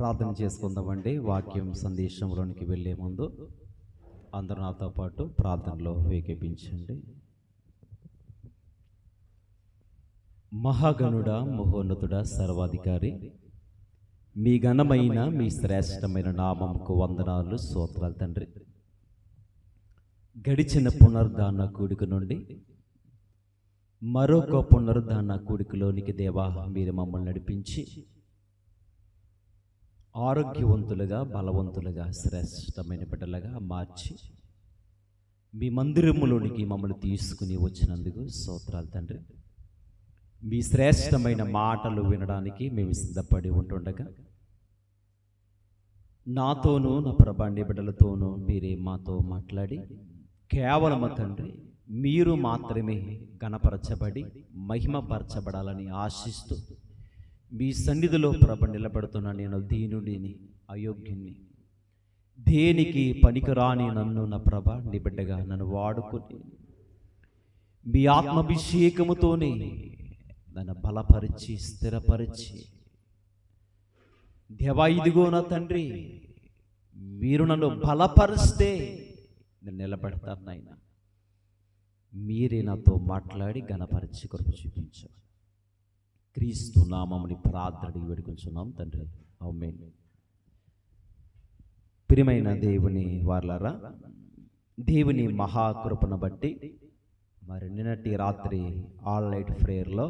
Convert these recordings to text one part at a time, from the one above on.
ప్రార్థన చేసుకుందామండి. వాక్యం సందేశంలోనికి వెళ్ళే ముందు అందరూ నాతో పాటు ప్రార్థనలో ఏకీపించండి. మహాగణుడా, మహోన్నతుడా, సర్వాధికారి, మీ ఘనమైన మీ శ్రేష్టమైన నామముకు వందనాలు, స్తోత్రాలు తండ్రి. గడిచిన పునరుద్ధాన కూడిక నుండి మరొక పునరుద్ధాన కూడికలోనికి దేవా మీరు మమ్మల్ని నడిపించి ఆరోగ్యవంతులుగా, బలవంతులుగా, శ్రేష్టమైన బిడ్డలుగా మార్చి మీ మందిరములోనికి మమ్మల్ని తీసుకుని వచ్చినందుకు స్తోత్రాలు తండ్రి. మీ శ్రేష్టమైన మాటలు వినడానికి మేము సిద్ధపడి ఉంటుండగా నాతోనూ నా ప్రభాండి బిడ్డలతోనూ మీరే మాతో మాట్లాడి కేవలం తండ్రి మీరు మాత్రమే గణపరచబడి మహిమపరచబడాలని ఆశిస్తూ మీ సన్నిధిలో ప్రభ నిలబడుతున్న నేను దీనుడిని, అయోగ్యుని, దేనికి పనికిరాని నన్ను నా ప్రభ నీ బిడ్డగా నన్ను వాడుకుని మీ ఆత్మాభిషేకముతోనే నన్ను బలపరిచి స్థిరపరిచి దేవా ఇదిగో నా తండ్రి మీరు నన్ను బలపరిస్తే నేను నిలబెడతాను నాయన. మీరే నాతో మాట్లాడి ఘనపరిచి కృప చూపించారు. క్రీస్తు నామముని ప్రార్థన వేడుకొంచున్నాం తండ్రి, ఆమేన్. ప్రియమైన దేవుని వారలారా, దేవుని మహాకృపను బట్టి మరి నిన్నటి రాత్రి ఆల్ నైట్ ప్రేయర్లో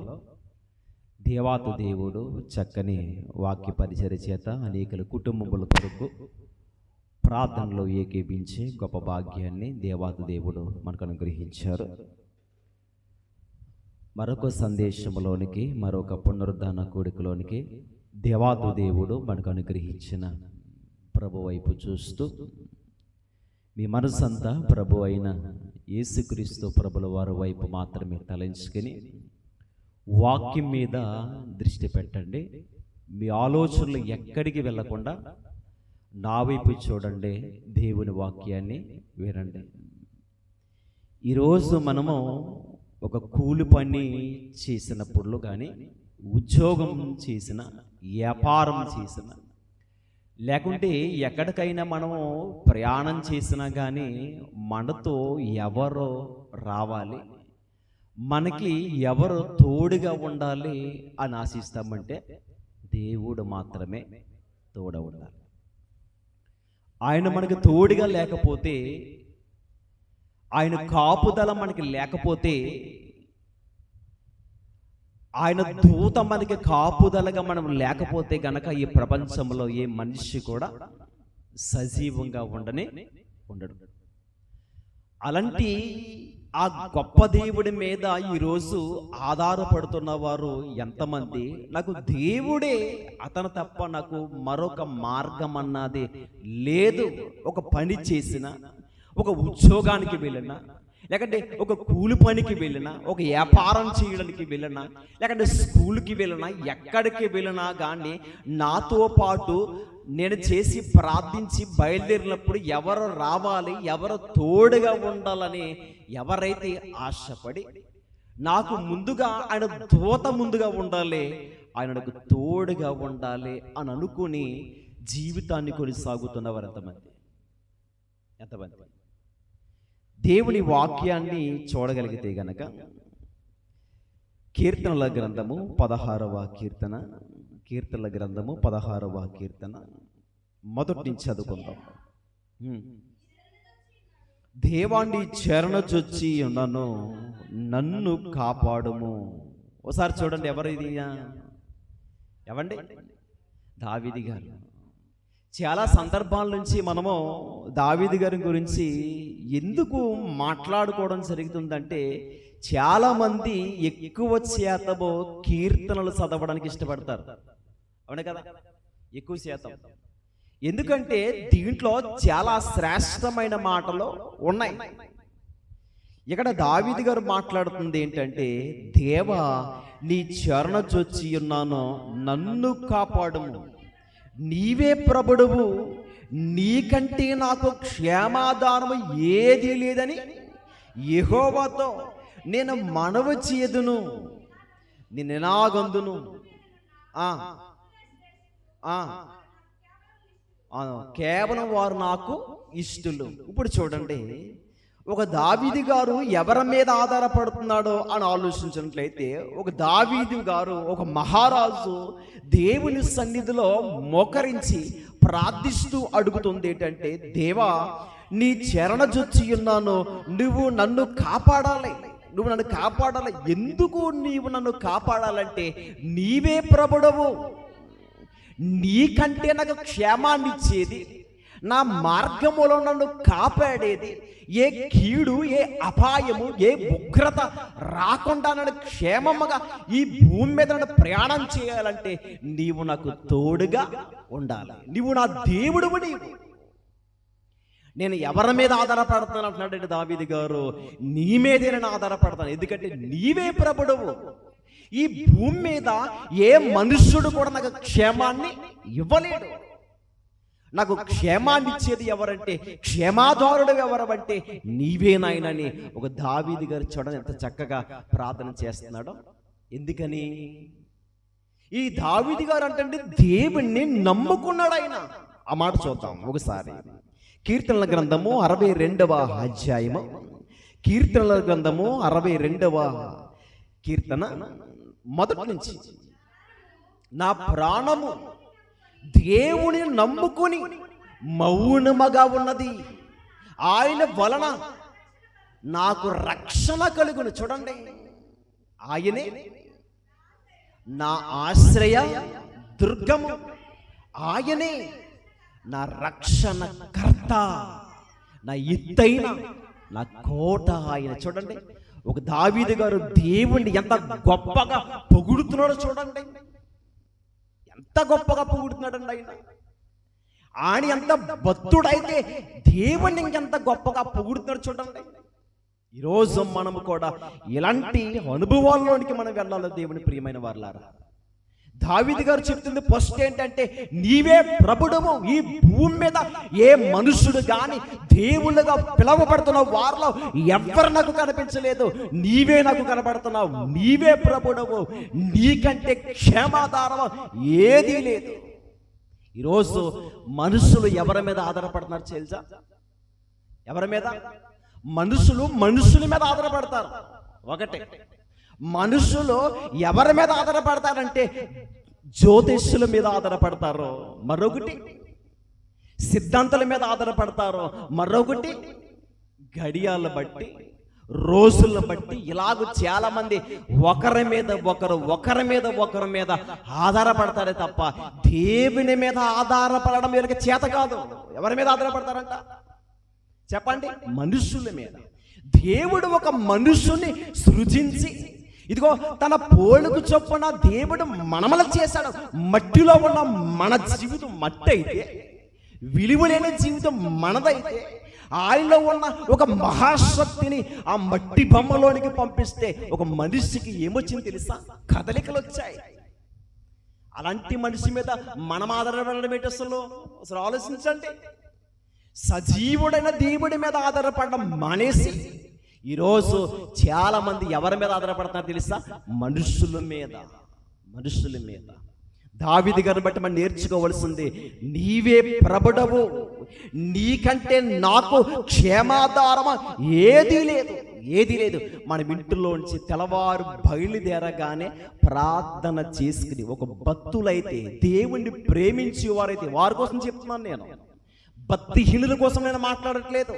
దేవాతి దేవుడు చక్కని వాక్య పరిచర్య చేత అనేక కుటుంబముల కొరకు ప్రార్థనలో ఏకీపించి గొప్ప భాగ్యాన్ని దేవాతి దేవుడు మనకు అనుగ్రహించారు. మరొక సందేశంలోనికి, మరొక పునరుద్ధాన కూడికలోనికి దేవాతి దేవుడు మనకు అనుగ్రహించిన ప్రభు వైపు చూస్తూ మీ మనసంతా ప్రభు అయిన యేసుక్రీస్తు ప్రభుల వారి వైపు మాత్రమే తలంచుకొని వాక్యం మీద దృష్టి పెట్టండి. మీ ఆలోచనలు ఎక్కడికి వెళ్ళకుండా నా వైపు చూడండి, దేవుని వాక్యాన్ని వినండి. ఈరోజు మనము ఒక కూలి పని చేసినప్పుడు కానీ, ఉద్యోగం చేసిన, వ్యాపారం చేసిన, లేకుంటే ఎక్కడికైనా మనము ప్రయాణం చేసినా కానీ మనతో ఎవరో రావాలి, మనకి ఎవరు తోడుగా ఉండాలి అని ఆశిస్తామంటే దేవుడు మాత్రమే తోడ ఉండాలి. ఆయన మనకి తోడుగా లేకపోతే, ఆయన కాపుదల మనకి లేకపోతే, ఆయన దూత మనకి కాపుదలగా మనం లేకపోతే గనక ఈ ప్రపంచంలో ఏ మనిషి కూడా సజీవంగా ఉండడు. అలాంటి ఆ గొప్ప దేవుడి మీద ఈరోజు ఆధారపడుతున్న వారు ఎంతమంది? నాకు దేవుడే అతను తప్ప నాకు మరొక మార్గం అన్నది లేదు. ఒక పని చేసిన, ఒక ఉద్యోగానికి వెళ్ళినా, లేకంటే ఒక కూలి పనికి వెళ్ళినా, ఒక వ్యాపారం చేయడానికి వెళ్ళినా, లేకంటే స్కూల్కి వెళ్ళినా, ఎక్కడికి వెళ్ళినా కానీ నాతో పాటు నేను చేసి ప్రార్థించి బయలుదేరినప్పుడు ఎవరు రావాలి, ఎవరు తోడుగా ఉండాలని ఎవరైతే ఆశపడి నాకు ముందుగా ఆయన దూత ముందుగా ఉండాలి, ఆయనకు తోడుగా ఉండాలి అని అనుకుని జీవితాన్ని కొనసాగుతున్నవారు ఎంతమంది? దేవుని వాక్యాన్ని చూడగలిగితే గనక కీర్తనల గ్రంథము 16వ కీర్తన, కీర్తనల గ్రంథము 16వ కీర్తన మొదటి నుంచి చదువుకుందాం. దేవాన్ని చరణచొచ్చి ఉన్నాను, నన్ను కాపాడుము. ఒకసారి చూడండి, ఎవరు ఇది? ఎవండి? దావీదు గారు. చాలా సందర్భాల నుంచి మనము దావీదు గారి గురించి ఎందుకు మాట్లాడుకోవడం జరుగుతుందంటే, చాలామంది ఎక్కువ శాతము కీర్తనలు చదవడానికి ఇష్టపడతారు, అవునే కదా? ఎక్కువ శాతం. ఎందుకంటే దీంట్లో చాలా శ్రేష్టమైన మాటలు ఉన్నాయి. ఇక్కడ దావీదు గారు మాట్లాడుతుంది ఏంటంటే, దేవా నీ చరణచొచ్చి ఉన్నాను, నన్ను కాపాడుము. నీవే ప్రభుడువు, నీకంటే నాకు క్షేమాధానము ఏది లేదని యెహోవాతో నేను మనవి చేయదును, నేను ఎలాగందును. కేవలం వారు నాకు ఇష్టలు. ఇప్పుడు చూడండి, ఒక దావీదు గారు ఎవరి మీద ఆధారపడుతున్నాడో అని ఆలోచించినట్లయితే, ఒక దావీదు గారు ఒక మహారాజు దేవుని సన్నిధిలో మోకరించి ప్రార్థిస్తూ అడుగుతుంది ఏంటంటే, దేవా నీ చరణజొచ్చి ఉన్నాను, నువ్వు నన్ను కాపాడాలి, నువ్వు నన్ను కాపాడాలి. ఎందుకు నీవు నన్ను కాపాడాలంటే, నీవే ప్రభుడవు, నీకంటే నాకు క్షేమాన్ని ఇచ్చేది, నా మార్గములో నన్ను కాపాడేది, ఏ కీడు ఏ అపాయము ఏ ఉగ్రత రాకుండా నన్ను క్షేమముగా ఈ భూమి మీద నన్ను ప్రయాణం చేయాలంటే నీవు నాకు తోడుగా ఉండాలి, నీవు నా దేవుడువు. నీవు నేను ఎవరి మీద ఆధారపడతాను అంటున్నాడు దావీదు గారు, నీ మీదే నేను ఆధారపడతాను, ఎందుకంటే నీవే ప్రభుడువు. ఈ భూమి మీద ఏ మనుష్యుడు కూడా నాకు క్షేమాన్ని ఇవ్వలేడు. నాకు క్షేమాన్ని ఇచ్చేది ఎవరంటే, క్షేమాధారుడు ఎవరంటే నీవే నాయనని ఒక దావీదు గారు చూడండి ఎంత చక్కగా ప్రార్థన చేస్తున్నాడో. ఎందుకని? ఈ దావీదు గారు అంటే దేవుణ్ణి నమ్ముకున్నాడు ఆయన. ఆ మాట చూద్దాం ఒకసారి. కీర్తనల గ్రంథము 62వ అధ్యాయము, కీర్తనల గ్రంథము 62వ కీర్తన మొదటి నుంచి, నా ప్రాణము దేవుని నమ్ముకుని మౌనముగా ఉన్నది, ఆయన వలన నాకు రక్షణ కలుగును. చూడండి, ఆయనే నా ఆశ్రయ దుర్గము, ఆయనే నా రక్షణ కర్త, నా ఎత్తైన నా కోట ఆయన. చూడండి, ఒక దావీదు గారు దేవుణ్ణి ఎంత గొప్పగా పొగుడుతున్నాడో చూడండి, ఎంత గొప్పగా పొగుడుతున్నాడండి ఆయన ఎంత భక్తుడైతే దేవుణ్ణి ఇంకెంత గొప్పగా పొగుడుతున్నాడు చూడండి. ఈరోజు మనము కూడా ఇలాంటి అనుభవాల్లోనికి మనం వెళ్ళాలి దేవుని ప్రియమైన వారులారా. దావీదు గారు చెప్తుంది ఫస్ట్ ఏంటంటే, నీవే ప్రభుడము. ఈ భూమి మీద ఏ మనుషుడు గాని దేవుళ్ళుగా పిలవబడుతున్న వారిలో ఎవ్వరు నాకు కనిపించలేదు, నీవే నాకు కనబడుతున్నావు, నీవే ప్రభుడవు, నీకంటే క్షేమాధారం ఏదీ లేదు. ఈరోజు మనుషులు ఎవరి మీద ఆధారపడుతున్నారు తెలుసా? ఎవరి మీద? మనుషుల మీద ఆధారపడతారు. ఒకటే, మనుషులు ఎవరి మీద ఆధారపడతారంటే జ్యోతిష్యుల మీద ఆధారపడతారు, మరొకటి సిద్ధాంతాల మీద ఆధారపడతారు, మరొకటి గడియాలను బట్టి రోజులను బట్టి, ఇలాగ చాలా మంది ఒకరి మీద ఒకరి మీద ఆధారపడతారే తప్ప దేవుని మీద ఆధారపడడం వీళ్ళకి చేత కాదు. ఎవరి మీద ఆధారపడతారంట చెప్పండి? మనుషుల మీద. దేవుడు ఒక మనుషుని సృజించి, ఇదిగో తన పోలుకు చొప్పున దేవుడు మనమల చేశాడు. మట్టిలో ఉన్న మన జీవితం మట్టి అయితే, విలువలేని జీవితం మనదైతే, ఆయనలో ఉన్న ఒక మహాశక్తిని ఆ మట్టి బొమ్మలోనికి పంపిస్తే ఒక మనిషికి ఏమొచ్చింది తెలుసా? కదలికలు వచ్చాయి. అలాంటి మనిషి మీద మనం ఆధారపడడం ఏంటి? అసలు ఆలోచించండి. సజీవుడైన దేవుడి మీద ఆధారపడడం మానేసి ఈరోజు చాలా మంది ఎవరి మీద ఆధారపడుతున్నారు తెలుసా? మనుషుల మీద. దావీదు గారిని బట్టి మనం నేర్చుకోవలసింది, నీవే ప్రభుడవు, నీకంటే నాకు క్షేమాధారం ఏదీ లేదు. మన ఇంటిలోంచి తెల్లవారు బయలుదేరగానే ప్రార్థన చేసుకుని ఒక భక్తులైతే, దేవుణ్ణి ప్రేమించేవారైతే, వారి కోసం చెప్తున్నాను నేను, భక్తిహీనుల కోసం నేను మాట్లాడట్లేదు.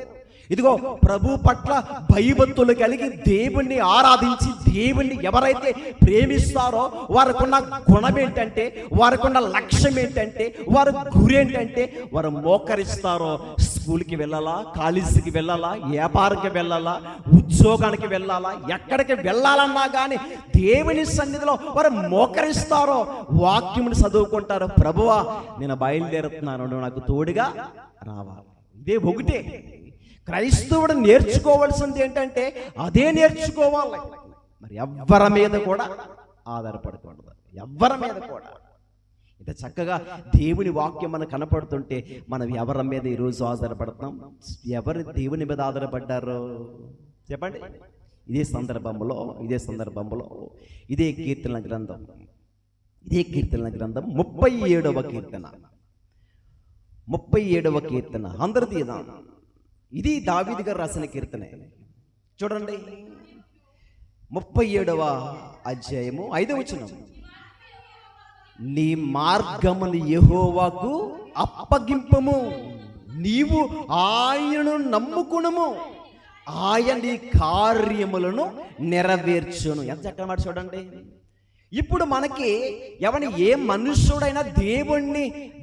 ఇదిగో ప్రభు పట్ల భయభక్తులు కలిగి దేవుణ్ణి ఆరాధించి దేవుణ్ణి ఎవరైతే ప్రేమిస్తారో వారికున్న గుణం ఏంటంటే, వారికున్న లక్ష్యం ఏంటంటే, వారి గురి ఏంటంటే, వారు మోకరిస్తారో. స్కూల్కి వెళ్ళాలా, కాలేజీకి వెళ్ళాలా, వ్యాపారానికి వెళ్ళాలా, ఉద్యోగానికి వెళ్ళాలా, ఎక్కడికి వెళ్ళాలన్నా కానీ దేవుని సన్నిధిలో వారు మోకరిస్తారో, వాక్యముని చదువుకుంటారో, ప్రభువా నేను బయలుదేరుతున్నాను, నువ్వు నాకు తోడుగా రావాలి. ఇదే ఒకటే క్రైస్తవుడు నేర్చుకోవాల్సింది ఏంటంటే అదే నేర్చుకోవాలి. మరి ఎవ్వరి మీద కూడా ఆధారపడకూడదు, ఎవ్వరి మీద కూడా. ఇంత చక్కగా దేవుని వాక్యం మనకు కనపడుతుంటే మనం ఎవరి మీద ఈరోజు ఆధారపడతాం? ఎవరు దేవుని మీద ఆధారపడ్డారో చెప్పండి. ఇదే సందర్భంలో ఇదే కీర్తన గ్రంథం 37వ కీర్తన 37వ కీర్తన అందరూ తీద్దాం. ఇది దావీదు గారు రాసిన కీర్తనే. చూడండి 37వ అధ్యాయము 5వ వచనం. నీ మార్గమును యెహోవాకు అప్పగింపము, నీవు ఆయనను నమ్ముకునుము, ఆయన నీ కార్యములను నెరవేర్చును. ఎంత చక్కని మాట చూడండి. ఇప్పుడు మనకి ఏ మనుష్యుడైనా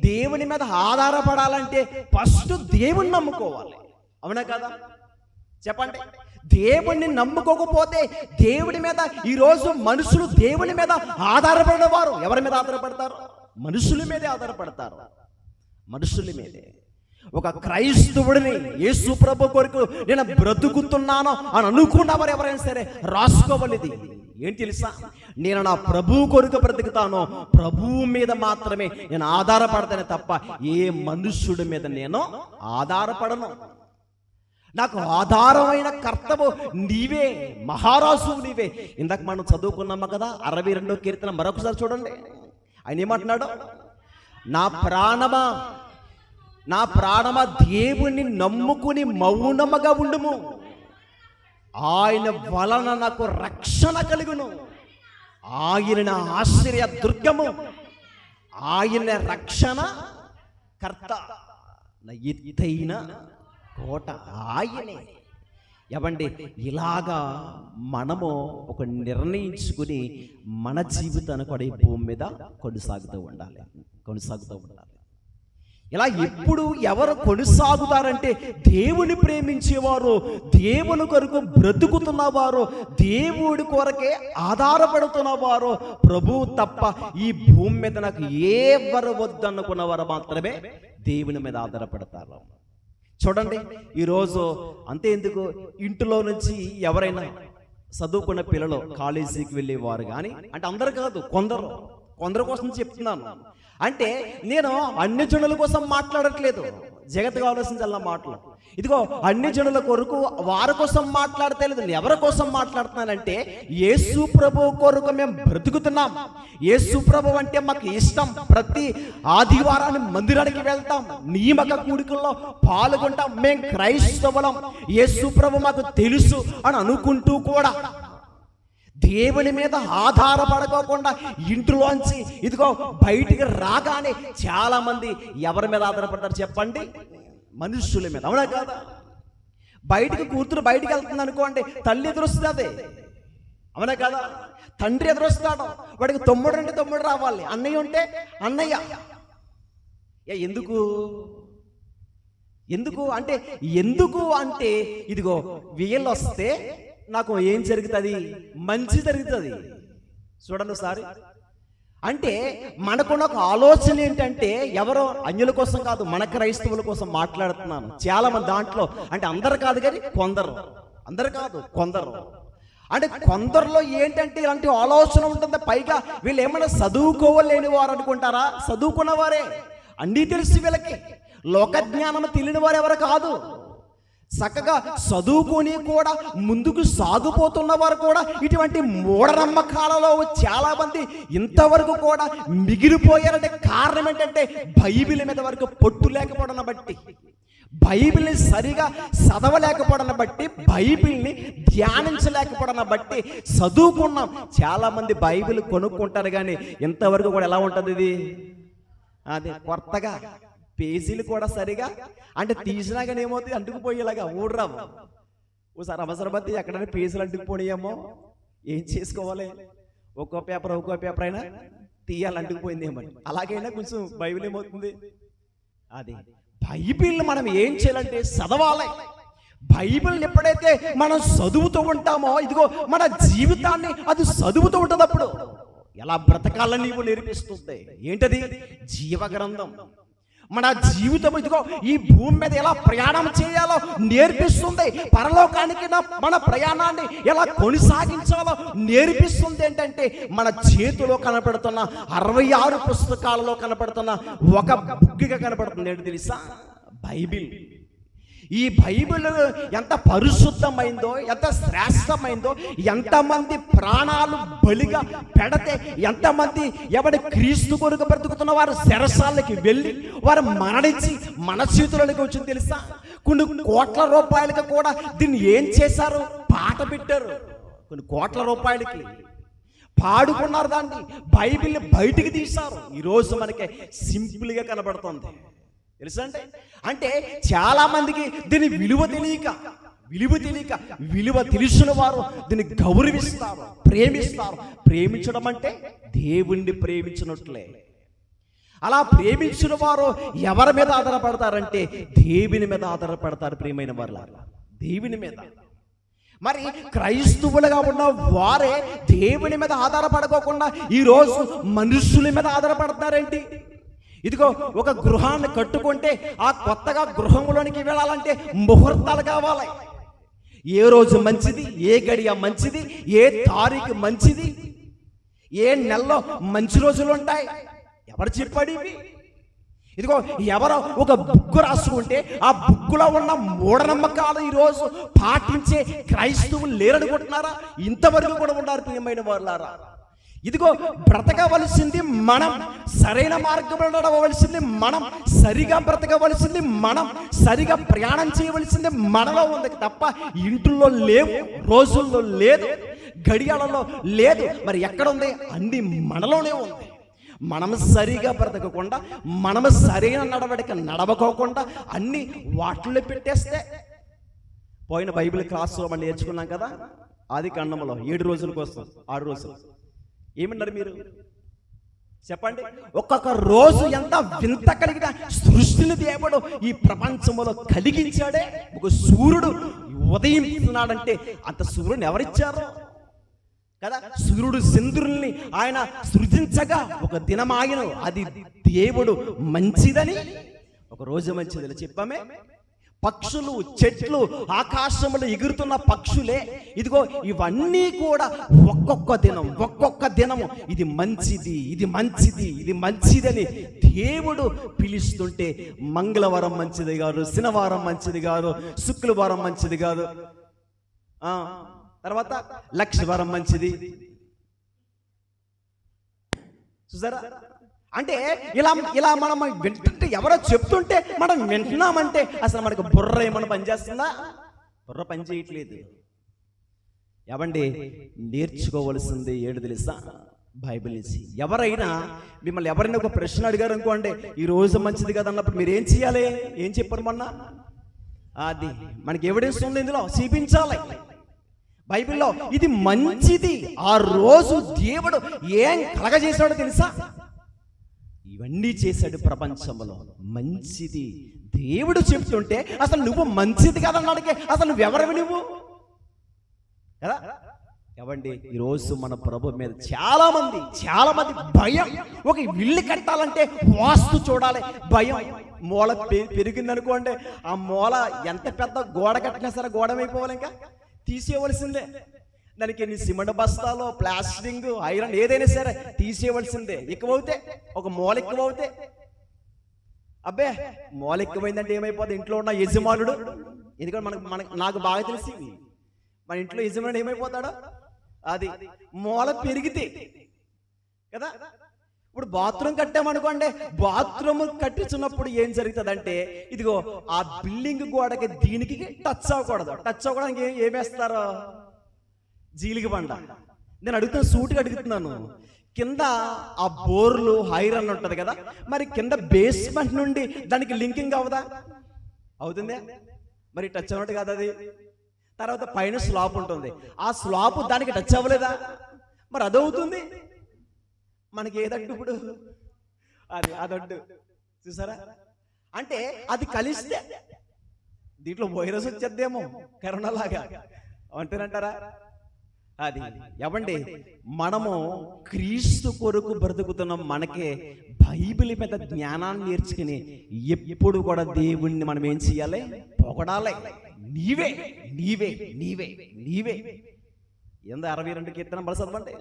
దేవుని మీద ఆధారపడాలంటే ఫస్ట్ దేవుణ్ణి నమ్ముకోవాలి. అవునా కదా? చెప్పండి. దేవుణ్ణి నమ్ముకోకపోతే దేవుని మీద ఈరోజు మనుషులు దేవుని మీద ఆధారపడేవారు ఎవరి మీద ఆధారపడతారు? మనుషుల మీదే ఆధారపడతారు. మనుషుల మీదే. ఒక క్రైస్తవుడిని యేసు ప్రభు కొరకు నేను బ్రతుకుతున్నాను అని అనుకున్నవారు ఎవరైనా సరే రాసుకోవాలి. ఏంటి తెలుసా? నేను నా ప్రభువు కొరకు బ్రతుకుతాను, ప్రభువు మీద మాత్రమే నేను ఆధారపడతానే తప్ప ఏ మనుష్యుడి మీద నేను ఆధారపడను. నాకు ఆధారమైన కర్తవు నీవే, మహారాజు నీవే. ఇందాక మనం చదువుకున్నాము కదా 62వ కీర్తన. మరొకసారి చూడండి. ఆయన ఏమంటున్నాడు? నా ప్రాణమా దేవుణ్ణి నమ్ముకుని మౌనముగా ఉండుము, ఆయన వలన నాకు రక్షణ కలుగును, ఆయన నా ఆశ్రయ దుర్గము, ఆయన రక్షణ కర్త, నా ఎత్తైన కోట ఆయనే. ఎవండి, ఇలాగా మనము ఒక నిర్ణయించుకుని మన జీవితాన్ని కూడా ఈ భూమి మీద కొనసాగుతూ ఉండాలి. ఇలా ఎప్పుడు ఎవరు కొనసాగుతారంటే దేవుని ప్రేమించేవారు, దేవుని కొరకు బ్రతుకుతున్నవారు, దేవుడి కొరకే ఆధారపడుతున్నవారు. ప్రభు తప్ప ఈ భూమి మీద నాకు ఎవరు వద్దనుకున్నవారు మాత్రమే దేవుని మీద ఆధారపడతారు. చూడండి, ఈరోజు అంతే ఎందుకు, ఇంటిలో నుంచి ఎవరైనా చదువుకున్న పిల్లలు కాలేజీకి వెళ్ళేవారు కానీ, అంటే అందరు కాదు, కొందరు కోసం చెప్తున్నాను. అంటే నేను అన్ని జనుల కోసం మాట్లాడట్లేదు, జగత్తుగా ఆలోచించాల మాటలు. ఇదిగో అన్ని జనుల కొరకు వారి కోసం మాట్లాడతలేదు. ఎవరి కోసం మాట్లాడుతున్నానంటే యేసు ప్రభు కొరకు మేము బ్రతుకుతున్నాం. యేసు ప్రభు అంటే మాకు ఇష్టం. ప్రతి ఆదివారాన్ని మందిరానికి వెళ్తాం, నియమక కూడికల్లో పాల్గొంటాం. మేము క్రైస్తవులం, యేసు ప్రభు మాకు తెలుసు అని అనుకుంటూ కూడా దేవుని మీద ఆధారపడకోకుండా ఇంట్లోంచి ఇదిగో బయటికి రాగానే చాలా మంది ఎవరి మీద ఆధారపడతారు చెప్పండి? మనుష్యుల మీద. అవునా కాదా? కూతురు బయటికి వెళ్తుంది అనుకోండి, తల్లి ఎదురొస్తుంది. అవునా కదా? తండ్రి ఎదురొస్తాడు, వాడికి తమ్ముడు అంటే తమ్ముడు రావాలి, అన్నయ్య ఉంటే అన్నయ్య. ఎందుకు అంటే ఇదిగో వీళ్ళు వస్తే నాకు ఏం జరుగుతుంది? మంచి జరుగుతుంది. చూడండి ఒకసారి. అంటే మనకున్న ఒక ఆలోచన ఏంటంటే ఎవరో అన్యుల కోసం కాదు, మన క్రైస్తవుల కోసం మాట్లాడుతున్నాను. చాలా మంది దాంట్లో, అంటే అందరు కాదు కానీ కొందరు, అందరు కాదు కొందరు. అంటే కొందరిలో ఏంటంటే ఇలాంటి ఆలోచన ఉంటుంది. పైగా వీళ్ళు ఏమైనా చదువుకోలేని వారు అనుకుంటారా? చదువుకున్నవారే, అన్నీ తెలిసి వీళ్ళకి లోక జ్ఞానం తెలియని వారు ఎవరు కాదు. చక్కగా చదువుకొని కూడా ముందుకు సాగుపోతున్న వారు కూడా ఇటువంటి మూఢనమ్మకాలలో చాలా మంది ఇంతవరకు కూడా మిగిలిపోయారంటే కారణం ఏంటంటే బైబిల్ మీద వరకు పొట్టు లేకపోవడం బట్టి, బైబిల్ని సరిగా చదవలేకపోవడం బట్టి, బైబిల్ని ధ్యానించలేకపోవడం బట్టి చదువుకున్నాం. చాలా మంది బైబిల్ కొనుక్కుంటారు కానీ ఇంతవరకు కూడా ఎలా ఉంటుంది ఇది? అదే కొత్తగా పేజీలు కూడా సరిగా, అంటే తీసినా కానీ ఏమవుతుంది, అంటుకుపోయేలాగా ఊడరావు. ఓసారి అవసరమైతే ఎక్కడైనా పేజీలు అంటుకుపోయామో ఏం చేసుకోవాలి? ఒక్కో పేపర్ అయినా తీయాలి, అంటుకుపోయింది ఏమని. అలాగైనా కొంచెం బైబిల్ ఏమవుతుంది? అది బైబిల్ని మనం ఏం చేయాలంటే చదవాలి. బైబిల్ని ఎప్పుడైతే మనం చదువుతూ ఉంటామో ఇదిగో మన జీవితాన్ని అది చదువుతూ ఉంటుంది. అప్పుడు ఎలా బ్రతకాలని నీవు నేర్పిస్తుంది. ఏంటది? జీవగ్రంథం. మన జీవితం ఇదిగో ఈ భూమి మీద ఎలా ప్రయాణం చేయాలో నేర్పిస్తుంది. పరలోకానికి మన ప్రయాణాన్ని ఎలా కొనసాగించాలో నేర్పిస్తుంది. ఏంటంటే మన చేతిలో కనపడుతున్న 66 పుస్తకాలలో కనపడుతున్న ఒక బుక్గా కనపడుతుంది. ఏంటి తెలుసా? బైబిల్. ఈ బైబిల్ ఎంత పరిశుద్ధమైందో, ఎంత శ్రేష్టమైందో, ఎంతమంది ప్రాణాలు బలిగా పెడితే, ఎంతమంది ఎవరి క్రీస్తు కొరకు బ్రతుకుతున్న వారు చెరసాలకి వెళ్ళి వారు మరణించి మన చేతులకి వచ్చింది తెలుసా? కొన్ని కోట్ల రూపాయలకి కూడా దీన్ని ఏం చేశారు? పాట పెట్టారు. కొన్ని కోట్ల రూపాయలకి పాడుకున్నారు, దాన్ని బైబిల్ని బయటికి తీశారు. ఈరోజు మనకి సింపుల్గా కనబడుతుంది తెలుసా అండి. అంటే చాలా మందికి దీని విలువ తెలియక విలువ తెలిసిన వారు దీన్ని గౌరవిస్తారు, ప్రేమిస్తారు. ప్రేమించడం అంటే దేవుణ్ణి ప్రేమించినట్లే. అలా ప్రేమించిన వారు ఎవరి మీద ఆధారపడతారంటే దేవుని మీద ఆధారపడతారు. ప్రియమైన వారులారా, దేవుని మీద. మరి క్రైస్తవులుగా ఉన్న వారే దేవుని మీద ఆధారపడుకోకుండా ఈరోజు మనుషుల మీద ఆధారపడతారేంటి? ఇదిగో ఒక గృహాన్ని కట్టుకుంటే ఆ కొత్తగా గృహంలోనికి వెళ్ళాలంటే ముహూర్తాలు కావాలి. ఏ రోజు మంచిది, ఏ గడియ మంచిది, ఏ తారీఖు మంచిది, ఏ నెలలో మంచి రోజులు ఉంటాయి, ఎవరు చెప్పాడు ఇవి? ఇదిగో ఎవరో ఒక బుక్కు రాసుకుంటే ఆ బుక్కులో ఉన్న మూఢనమ్మకాలు ఈరోజు పాటించే క్రైస్తవులు లేరనుకుంటున్నారా? ఇంతవరకు కూడా ఉన్నారు ప్రియమైన వారులారా. ఇదిగో బ్రతకవలసింది మనం, సరైన మార్గంలో నడవవలసింది మనం, సరిగా బ్రతకవలసింది మనం, సరిగా ప్రయాణం చేయవలసింది మనలో ఉంది తప్ప ఇంట్లో లేవు, రోజుల్లో లేదు, గడియాలలో లేదు. మరి ఎక్కడ ఉంది? అన్ని మనలోనే ఉంది. మనం సరిగా బ్రతకకుండా, మనం సరైన నడవడిక నడవకోకుండా అన్ని వాటిల్లో పెట్టేస్తే, పోయిన బైబిల్ క్లాస్లో మనం నేర్చుకున్నాం కదా, ఆది కాండంలో 7 రోజుల కోసం 6 రోజులు. ఏమన్నారు మీరు చెప్పండి? ఒక్కొక్క రోజు ఎంత వింత కలిగిన సృష్టిని దేవుడు ఈ ప్రపంచంలో కలిగించాడే. ఒక సూర్యుడు ఉదయిస్తున్నాడంటే అంత సూర్యుని ఎవరిచ్చారు కదా? సూర్యుడు చంద్రుల్ని ఆయన సృజించగా ఒక దినమాయను, అది దేవుడు మంచిదని. ఒక రోజు మంచిదని చెప్పామే. పక్షులు, చెట్లు, ఆకాశంలో ఎగురుతున్న పక్షులే, ఇదిగో ఇవన్నీ కూడా ఒక్కొక్క దినము ఇది మంచిది, ఇది మంచిది, ఇది మంచిదని దేవుడు పిలుస్తుంటే మంగళవారం మంచిది కాదు, శనివారం మంచిది కాదు, శుక్రవారం మంచిది కాదు, తర్వాత లక్షవారం మంచిది. చూసారా? అంటే ఇలా మనం వింటుంటే, ఎవరో చెప్తుంటే మనం వింటున్నామంటే అసలు మనకు బుర్ర ఏమన్నా పనిచేస్తుందా? బుర్ర పని చేయట్లేదు. ఏమండి, నేర్చుకోవలసింది ఏడు తెలుసా? బైబిల్ నుంచి. ఎవరైనా మిమ్మల్ని ఎవరైనా ఒక ప్రశ్న అడిగారు అనుకోండి, ఈ రోజు మంచిది కదా అన్నప్పుడు మీరు ఏం చేయాలి? ఏం చెప్పారు మొన్న? అది మనకి ఎవిడెన్స్ ఉంది, ఇందులో చూపించాలి. బైబిల్లో ఇది మంచిది. ఆ రోజు దేవుడు ఏం కలగజేశాడో తెలుసా? ఇవన్నీ చేశాడు ప్రపంచంలో. మంచిది దేవుడు చెప్తుంటే అసలు నువ్వు మంచిది కాదన్నాడికే అసలు నువ్వెవరివి నువ్వు కదా? ఏమండి, ఈరోజు మన ప్రభు మీద చాలా మంది భయం. ఒక ఇల్లు కట్టాలంటే వాస్తు చూడాలి, భయం. మూల పెరిగిందనుకోండి, ఆ మూల ఎంత పెద్ద గోడ కట్టినా సరే గోడమైపోవాలి, ఇంకా తీసేయవలసిందే. దానికి ఎన్ని సిమెంట్ బస్తాలు, ప్లాస్టింగ్, ఐరన్ ఏదైనా సరే తీసేయవలసిందే. ఎక్కువవుతే, ఒక మూల ఎక్కువవుతే, అబ్బే మూల ఎక్కువైందంటే ఏమైపోతుంది? ఇంట్లో ఉన్న యజమానుడు, ఎందుకంటే నాకు బాగా తెలిసి మన ఇంట్లో యజమానుడు ఏమైపోతాడో, అది మూల పెరిగితే కదా. ఇప్పుడు బాత్రూమ్ కట్టామనుకోండి, బాత్రూమ్ కట్టించున్నప్పుడు ఏం జరుగుతుందంటే, ఇదిగో ఆ బిల్డింగ్ గోడకి దీనికి టచ్ అవ్వకూడదు. టచ్ అవ్వడానికి ఏమేస్తారు? జీలిగి బండ. నేను అడుగుతాను, సూటిగా అడుగుతున్నాను, కింద ఆ బోర్లు ఐరన్ ఉంటుంది కదా, మరి కింద బేస్మెంట్ నుండి దానికి లింకింగ్ అవుదా? అవుతుందే. మరి టచ్ అవ్వట్టు కాదు అది. తర్వాత పైన స్లాబ్ ఉంటుంది, ఆ స్లాబ్ దానికి టచ్ అవ్వలేదా? మరి అదవుతుంది. మనకి ఏదంటు ఇప్పుడు అదొడ్డు. చూసారా? అంటే అది కలిస్తే దీంట్లో వైరస్ వచ్చేద్దేమో, కరోనా లాగా అంటారంటారా? అది ఎవండి, మనము క్రీస్తు కొరకు బ్రతుకుతున్నాం. మనకే బైబిల్ మీద జ్ఞానాన్ని నేర్చుకుని ఎప్పుడు కూడా దేవుణ్ణి మనం ఏం చేయాలి? పొగడాలి. నీవే నీవే నీవే నీవే. 62 కీర్తన బల చదవండి.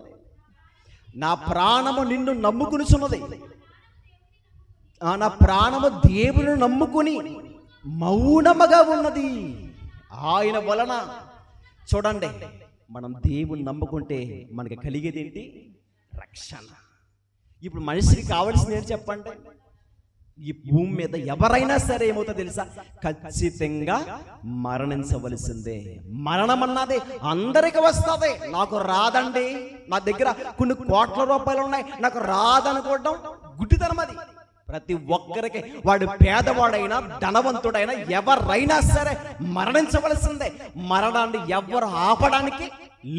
నా ప్రాణము నిన్ను నమ్ముకునిచున్నది, నా ప్రాణము దేవుని నమ్ముకుని మౌనముగా ఉన్నది. ఆయన వలన చూడండి, మనం దేవుని నమ్ముకుంటే మనకి కలిగేది ఏంటి? రక్షణ. ఇప్పుడు మనిషికి కావలసింది ఏంటి చెప్పండి? ఈ భూమి మీద ఎవరైనా సరే ఏమవుతుందో తెలుసా? ఖచ్చితంగా మరణించవలసిందే. మరణం అన్నది అందరికి వస్తుంది. నాకు రాదండి, నా దగ్గర కొన్ని కోట్ల రూపాయలు ఉన్నాయి, నాకు రాదనుకోవడం గుడ్డితనం. అది ప్రతి ఒక్కరికి, వాడు పేదవాడైనా ధనవంతుడైనా ఎవరైనా సరే మరణించవలసిందే. మరణాన్ని ఎవరు ఆపడానికి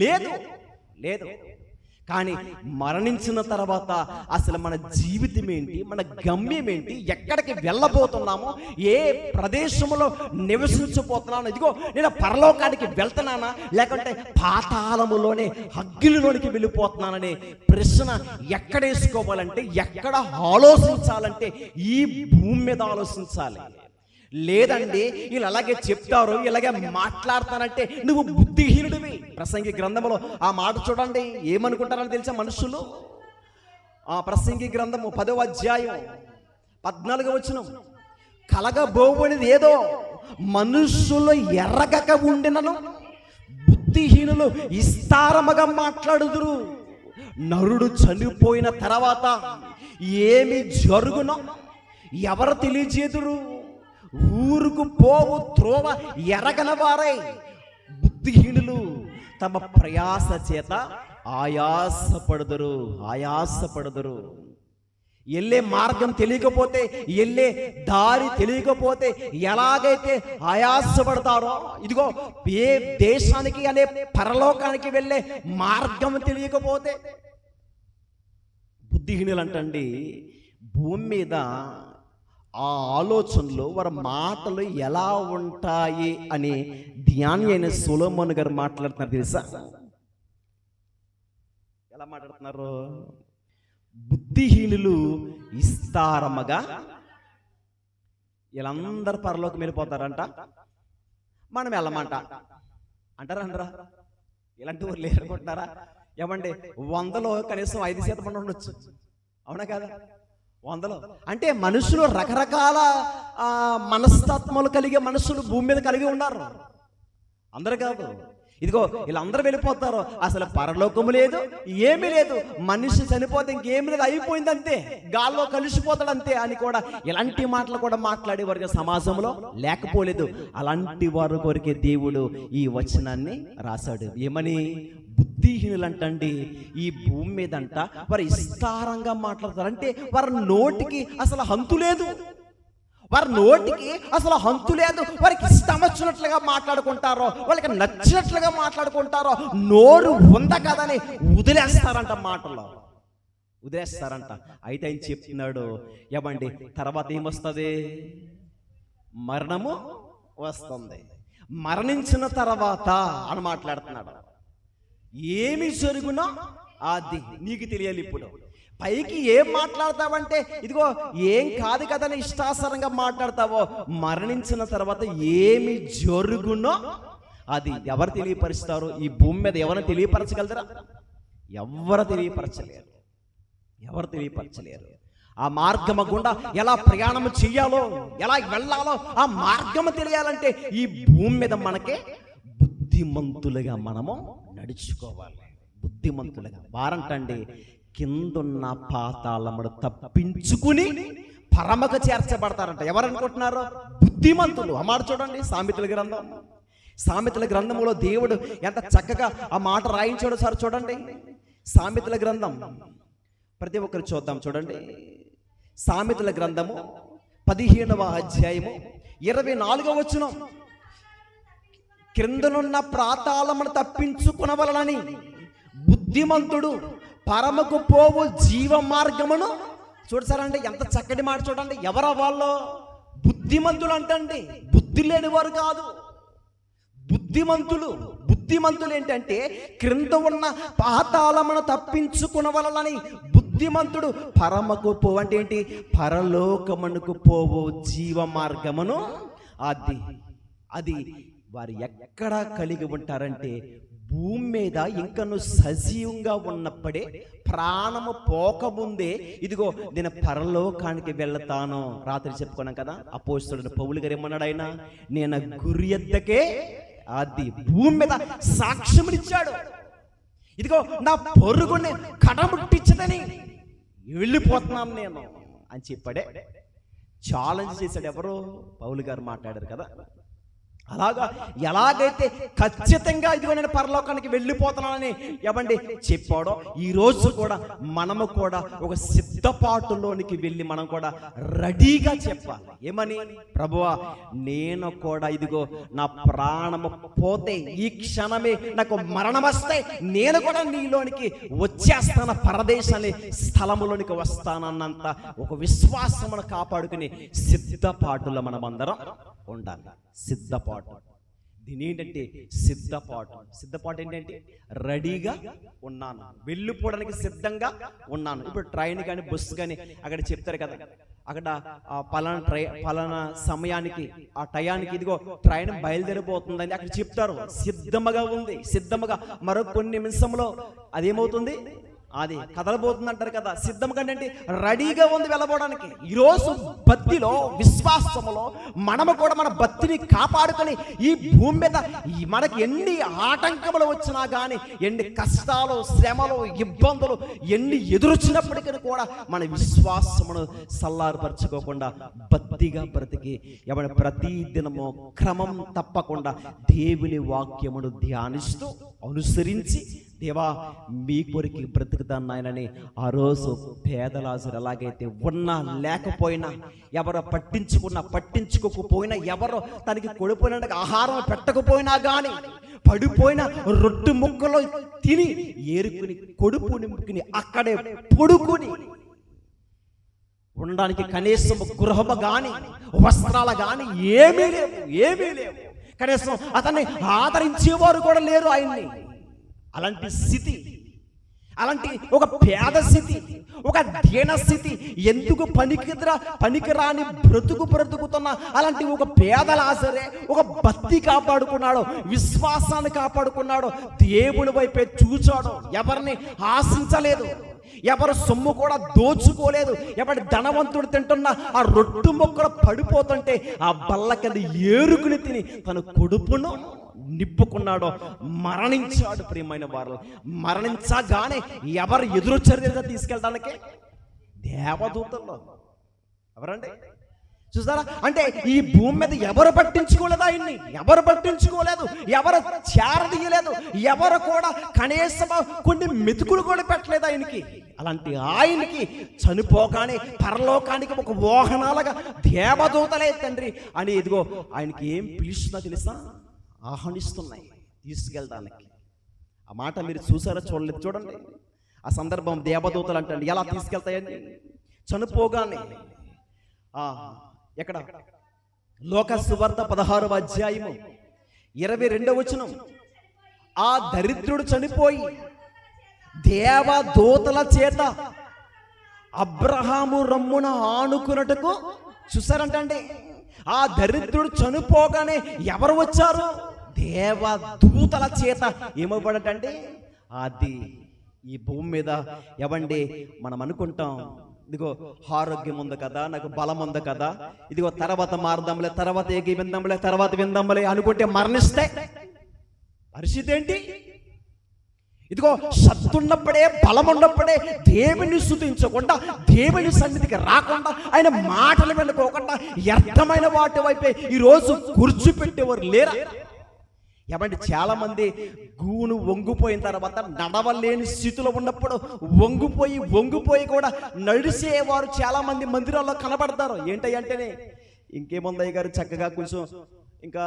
లేదు. కానీ మరణించిన తర్వాత అసలు మన జీవితం ఏంటి, మన గమ్యం ఏంటి, ఎక్కడికి వెళ్ళబోతున్నామో, ఏ ప్రదేశంలో నివసించబోతున్నాను, ఇదిగో నేను పరలోకానికి వెళ్తున్నానా లేకుంటే పాతాళములోనే అగ్నిలోనికి వెళ్ళిపోతున్నాననే ప్రశ్న ఎక్కడ వేసుకోవాలంటే, ఎక్కడ ఆలోచించాలంటే ఈ భూమి మీద ఆలోచించాలి. లేదండి వీళ్ళు అలాగే చెప్తారు, ఇలాగే మాట్లాడతానంటే నువ్వు బుద్ధిహీనుడివి. ప్రసంగి గ్రంథంలో ఆ మాట చూడండి, ఏమనుకుంటారని తెలుసా మనుషులు? ఆ ప్రసంగి గ్రంథము 10వ అధ్యాయం 14వ వచనం, కలగబోబడిది ఏదో మనుషులు ఎర్రగక ఉండినను బుద్ధిహీనులు విస్తారముగా మాట్లాడుదురు. నరుడు చనిపోయిన తర్వాత ఏమి జరుగునో ఎవరు తెలియజేదురు? ఊరుకు పోవు త్రోవ ఎరగన వారై బుద్ధిహీనులు తమ ప్రయాస చేత ఆయాసపడుదురు. వెళ్ళే మార్గం తెలియకపోతే, వెళ్ళే దారి తెలియకపోతే ఎలాగైతే ఆయాసపడతారో, ఇదిగో ఏ దేశానికి అనే పరలోకానికి వెళ్ళే మార్గం తెలియకపోతే బుద్ధిహీనులు అంటండి. భూమి మీద ఆ ఆలోచనలు, వారి మాటలు ఎలా ఉంటాయి అని ధ్యాని అయిన సొలొమోను గారు మాట్లాడుతున్నారు తెలుసా? ఎలా మాట్లాడుతున్నారు? బుద్ధిహీనులు విస్తారముగా, వీళ్ళందరూ పరలోకం వెళ్ళిపోతారంట, మనం వెళ్ళమంట అంటారా? ఇలాంటి వాళ్ళు లేరనుకుంటున్నారా? ఏమండి 100లో కనీసం 5% ఉండొచ్చు, అవునా కదా? 100లో అంటే మనుషులు రకరకాల మనస్తత్వాలు కలిగే మనుషులు భూమి మీద కలిగి ఉన్నారు. అందరు కాదు. ఇదిగో వీళ్ళందరూ వెళ్ళిపోతారు, అసలు పరలోకము లేదు, ఏమీ లేదు, మనిషి చనిపోతే ఇంకేమీ లేదు, అయిపోయింది అంతే, గాల్లో కలిసిపోతాడు అంతే అని కూడా ఇలాంటి మాటలు కూడా మాట్లాడే వారికి సమాజంలో లేకపోలేదు. అలాంటి వారి కొరికే దేవుడు ఈ వచనాన్ని రాశాడు. ఏమని? బుద్ధిహీనులు అంటండి ఈ భూమి మీద అంట వారు విస్తారంగా మాట్లాడతారు. అంటే వారి నోటికి అసలు హంతు లేదు, వారికి ఇష్టం వచ్చినట్లుగా మాట్లాడుకుంటారో, వాళ్ళకి నచ్చినట్లుగా మాట్లాడుకుంటారో, నోరు ఉంద కదని వదిలేస్తారంట. అయితే ఆయన చెప్తున్నాడు, ఏమండి తర్వాత ఏమొస్తుంది? మరణము వస్తుంది. మరణించిన తర్వాత అని మాట్లాడుతున్నాడు. ఏమి జరుగునో అది నీకు తెలియాలి. ఇప్పుడు పైకి ఏం మాట్లాడతావంటే, ఇదిగో ఏం కాదు కదని ఇష్టాసరంగా మాట్లాడతావో, మరణించిన తర్వాత ఏమి జరుగునో అది ఎవరు తెలియపరుస్తారు? ఈ భూమి మీద ఎవరు తెలియపరచగలరా? ఎవరు తెలియపరచలేరు. ఆ మార్గము గుండా ఎలా ప్రయాణం చెయ్యాలో, ఎలా వెళ్ళాలో ఆ మార్గము తెలియాలంటే ఈ భూమి మీద మనకే బుద్ధిమంతులుగా మనము నడుచుకోవాలి. బుద్ధిమంతులుగా వారంటండి కిందున్న పాతాళమును తప్పించుకుని పరమకు చేర్చబడతారంట. ఎవరు అనుకుంటున్నారు? బుద్ధిమంతులు. ఆ మాట చూడండి, సామెతల గ్రంథములో దేవుడు ఎంత చక్కగా ఆ మాట రాయించాడో సార్ చూడండి. సామెతల గ్రంథం ప్రతి ఒక్కరు చూద్దాం. చూడండి, సామెతల గ్రంథము 15వ అధ్యాయము 24వ వచనం, క్రిందనున్న పాతాళమును తప్పించుకునవలనని బుద్ధిమంతుడు పరమకు పోవు జీవ మార్గమును చూడసారండి. ఎంత చక్కటి మాట చూడండి. ఎవరా వాళ్ళు? బుద్ధిమంతులు అంటండి, బుద్ధి లేని వారు కాదు. బుద్ధిమంతులు ఏంటంటే క్రింద ఉన్న పాతాళమును తప్పించుకునవలనని బుద్ధిమంతుడు పరమకు పోవు అంటే ఏంటి? పరలోకమునకు పోవు జీవ మార్గమును అది వారు ఎక్కడ కలిగి ఉంటారంటే భూమి మీద ఇంకా నువ్వు సజీవంగా ఉన్నప్పుడే, ప్రాణము పోకముందే ఇదిగో నేను పరలోకానికి వెళ్తాను. రాత్రి చెప్పుకున్నాం కదా, అపోస్తలుడు పౌలు గారు ఏమన్నాడు? ఆయన నేను గురి ఎద్దకే అది భూమి మీద సాక్ష్యమునిచ్చాడు. ఇదిగో నా పొరుగుని కడముట్టించదని వెళ్ళిపోతున్నాను నేను అని చెప్పాడే. ఛాలెంజ్ చేశాడు. ఎవరు? పౌలు గారు మాట్లాడారు కదా. అలాగా ఎలాగైతే ఖచ్చితంగా ఇదిగో నేను పరలోకానికి వెళ్ళిపోతున్నానని ఏమండి చెప్పాడో, ఈరోజు కూడా మనము కూడా ఒక సిద్ధపాటులోనికి వెళ్ళి మనం కూడా రెడీగా చెప్పాలి. ఏమని? ప్రభువా, నేను కూడా ఇదిగో నా ప్రాణము పోతే, ఈ క్షణమే నాకు మరణం వస్తే నేను కూడా నీలోనికి వచ్చేస్తాను, పరదేశాన్ని స్థలములోనికి వస్తానన్నంత ఒక విశ్వాసమును కాపాడుకుని సిద్ధపాటులో మనమందరం ఉండాలి. సిద్ధపాటు. దీని ఏంటంటే సిద్ధపాటు. సిద్ధపాటు ఏంటంటే రెడీగా ఉన్నాను, వెళ్ళిపోవడానికి సిద్ధంగా ఉన్నాను. ఇప్పుడు ట్రైన్ కానీ బస్సు కానీ అక్కడ చెప్తారు కదా, అక్కడ పలానా సమయానికి ఆ టయానికి ఇదిగో ట్రైన్ బయలుదేరిపోతుందని అక్కడ చెప్తారు. సిద్ధముగా ఉంది, సిద్ధముగా మరో కొన్ని నిమిషంలో అదేమవుతుంది, అది కదలబోతుంది అంటారు కదా. సిద్ధం కంటే రెడీగా ఉంది వెళ్ళబోవడానికి. ఈరోజు భక్తిలో, విశ్వాసములో మనము కూడా మన భక్తిని కాపాడుకొని ఈ భూమి మీద మనకి ఎన్ని ఆటంకములు వచ్చినా కానీ, ఎన్ని కష్టాలు, శ్రమలు, ఇబ్బందులు ఎన్ని ఎదురొచ్చినప్పటికీ కూడా మన విశ్వాసమును సల్లారుపరచుకోకుండా భక్తిగా బ్రతికి ప్రతి దినము క్రమం తప్పకుండా దేవుని వాక్యమును ధ్యానిస్తూ అనుసరించి, దేవా మీ కొరికి బ్రతుకుతాను నాయనని ఆ రోజు పేదలాజరు ఎలాగైతే ఉన్నా లేకపోయినా, ఎవరో పట్టించుకోకపోయినా, ఎవరో తనకి కొడిపోయిన ఆహారం పెట్టకపోయినా కానీ, పడిపోయిన రొట్టె ముక్కలో తిని ఏరుకుని కొడుపు నింపుకుని అక్కడే పడుకుని ఉండడానికి కనీసం గృహము గాని వస్త్రాలు గాని ఏమీ లేవు. కనీసం అతన్ని ఆదరించేవారు కూడా లేరు ఆయన్ని. అలాంటి స్థితి, అలాంటి ఒక పేద స్థితి, ఒక దీన స్థితి, ఎందుకు పనికిరాని బ్రతుకుతున్న అలాంటి ఒక పేద లాజరే ఒక భక్తి కాపాడుకున్నాడు, విశ్వాసాన్ని కాపాడుకున్నాడు, దేవుని వైపే చూచాడు, ఎవరిని ఆశించలేదు, ఎవరు సొమ్ము కూడా దోచుకోలేదు. ఎవరి ధనవంతుడు తింటున్న ఆ రొట్టు మొక్కలు పడిపోతుంటే ఆ బల్ల కింద ఏరుకుని తిని తన కొడుపును నిప్పుకున్నాడో, మరణించాడు. ప్రియమైన వారు, మరణించగానే ఎవరు ఎదురొచ్చారు తీసుకెళ్ళడానికి? దేవదూతల్లో. ఎవరండి? చూసారా? అంటే ఈ భూమి మీద ఎవరు పట్టించుకోలేదు ఆయన్ని, ఎవరు పట్టించుకోలేదు, ఎవరు చేరదీయలేదు, ఎవరు కూడా కనీసం కొన్ని మెతుకులు కూడా పెట్టలేదు ఆయనకి. అలాంటి ఆయనకి చనిపోగానే పరలోకానికి ఒక వాహనాలుగా దేవదూతలే తండ్రి అని ఇదిగో ఆయనకి ఏం పిలుస్తున్నా తెలుసా? ఆహ్వానిస్తున్నాయి తీసుకెళ్ళడానికి. ఆ మాట మీరు చూసారా? చూడలేదు. చూడండి ఆ సందర్భం. దేవదూతలు అంటే ఎలా తీసుకెళ్తాయని, చనిపోగానే ఎక్కడ? లోక సువార్త 16వ అధ్యాయము 22వ వచనం. ఆ దరిద్రుడు చనిపోయి దేవదూతల చేత అబ్రహాము రమ్మున ఆనుకున్నట్టుకు, చూసారంటే ఆ దరిద్రుడు చనిపోగానే ఎవరు వచ్చారు? దేవదూతల చేత ఏమవ్వడంటే, అది ఈ భూమి మీద ఎవండి మనం అనుకుంటాం, ఇదిగో ఆరోగ్యం ఉంది కదా, నాకు బలం ఉంది కదా, ఇదిగో తర్వాత మారదాంలే, తర్వాత ఏగి విందాంలే, తర్వాత విందాంలే అనుకుంటే మరణిస్తే పరిస్థితి ఏంటి? ఇదిగో సత్తున్నప్పుడే, బలం ఉన్నప్పుడే దేవుని స్తుతించకుండా, దేవుని సన్నిధికి రాకుండా, ఆయన మాటలు వినుకోకుండా వ్యర్థమైన వాటి వైపే ఈరోజు కూర్చోపెట్టేవారు లేరా? ఏమంటే చాలా మంది గూను వంగిపోయిన తర్వాత, నడవలేని స్థితిలో ఉన్నప్పుడు వంగిపోయి కూడా నడిచేవారు చాలా మంది మందిరాల్లో కనబడతారు. ఏంటంటేనే ఇంకేముందయ్య గారు, చక్కగా కొంచెం ఇంకా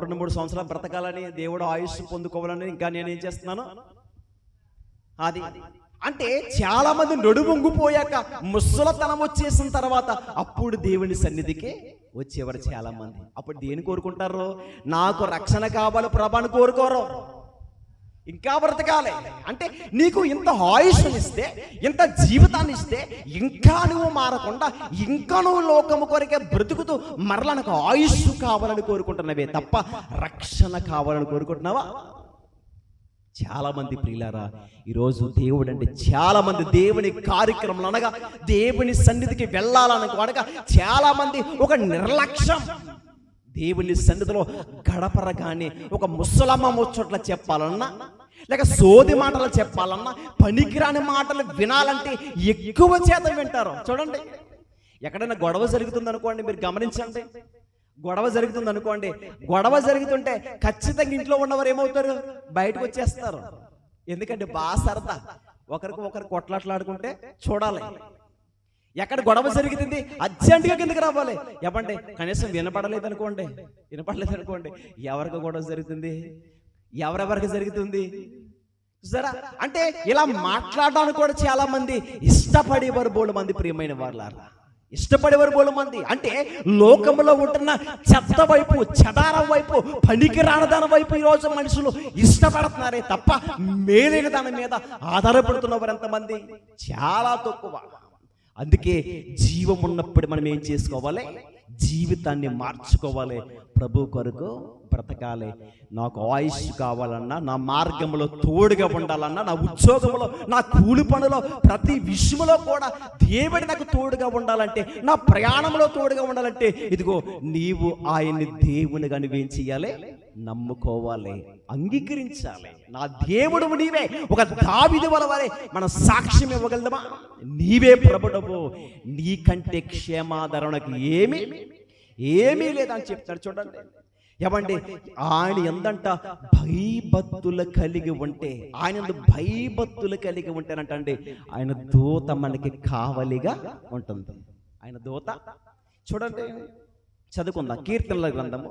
2-3 సంవత్సరాలు బ్రతకాలని, దేవుడు ఆయుష్ పొందుకోవాలని ఇంకా నేనేం చేస్తున్నాను అది. అంటే చాలా మంది నడువంగిపోయాక, ముసలతనం వచ్చేసిన తర్వాత అప్పుడు దేవుని సన్నిధికి వచ్చేవారు చాలా మంది. అప్పుడు దేని కోరుకుంటారు? నాకు రక్షణ కావాలి ప్రభాని కోరుకోరు, ఇంకా బ్రతకాలి. అంటే నీకు ఇంత ఆయుష్ని ఇస్తే, ఇంత జీవితాన్ని ఇస్తే, ఇంకా నువ్వు మారకుండా, ఇంకా నువ్వు లోకము కొరకే బ్రతుకుతూ మరలా నాకు ఆయుష్ కావాలని కోరుకుంటున్నావే తప్ప రక్షణ కావాలని కోరుకుంటున్నావా? చాలా మంది ప్రియులారా, ఈరోజు దేవుడు అంటే చాలా మంది దేవుని కార్యక్రమాలు అనగా దేవుని సన్నిధికి వెళ్ళాలనుకోనగా చాలా మంది ఒక నిర్లక్ష్యం. దేవుని సన్నిధిలో గడపరగానే ఒక ముసలమ్మ ముచ్చట్ల చెప్పాలన్నా, లేక సోది మాటలు చెప్పాలన్నా, పనికిరాని మాటలు వినాలంటే ఎక్కువ శాతం వింటారు. చూడండి, ఎక్కడైనా గొడవ జరుగుతుంది అనుకోండి, మీరు గమనించండి. గొడవ జరుగుతుంది అనుకోండి, గొడవ జరుగుతుంటే ఖచ్చితంగా ఇంట్లో ఉన్నవారు ఏమవుతారు? బయటకు వచ్చేస్తారు. ఎందుకంటే బాగా సరదా, ఒకరికి కొట్లాట్లాడుకుంటే చూడాలి. ఎక్కడ గొడవ జరుగుతుంది అర్జెంటుగా కిందకి రావాలి. చెప్పండి, కనీసం వినపడలేదు అనుకోండి, ఎవరికి గొడవ జరుగుతుంది, ఎవరెవరికి జరుగుతుంది సరే. అంటే ఇలా మాట్లాడడానికి కూడా చాలా మంది ఇష్టపడేవారు బోలు మంది, ప్రియమైన వాళ్ళారా, ఇష్టపడేవారు బోలు మంది. అంటే లోకంలో ఉంటున్న చెత్త వైపు, చెదారం వైపు, పనికి రాని వైపు ఈరోజు మనుషులు ఇష్టపడుతున్నారే తప్ప మేలైన దాని మీద ఆధారపడుతున్నవారు ఎంతమంది? చాలా తక్కువ. అందుకే జీవం ఉన్నప్పుడు మనం ఏం చేసుకోవాలి? జీవితాన్ని మార్చుకోవాలి. ప్రభు కొరకు బ్రతకాలి. నాకు ఆయుష్ కావాలన్నా, నా మార్గంలో తోడుగా ఉండాలన్నా, నా ఉద్యోగంలో, నా కూలి పనులో, ప్రతి విషయంలో కూడా దేవుడి నాకు తోడుగా ఉండాలంటే, నా ప్రయాణంలో తోడుగా ఉండాలంటే, ఇదిగో నీవు ఆయన్ని దేవునిగా నువ్వేం చేయాలి? నమ్ముకోవాలి, అంగీకరించాలి. నా దేవుడు నీవే. ఒక దావీదు వలె మన సాక్ష్యం ఇవ్వగలమా? నీవే ప్రభుడవు, నీకంటే క్షేమాధరణకు ఏమీ లేదని చెప్తాడు. చూడండి, ఏమండి, ఆయన ఎందంట భయభక్తులు కలిగి ఉంటే, అండి ఆయన దూత మనకి కావలిగా ఉంటుంది. ఆయన దూత. చూడండి, చదువుకుందాం. కీర్తనల గ్రంథము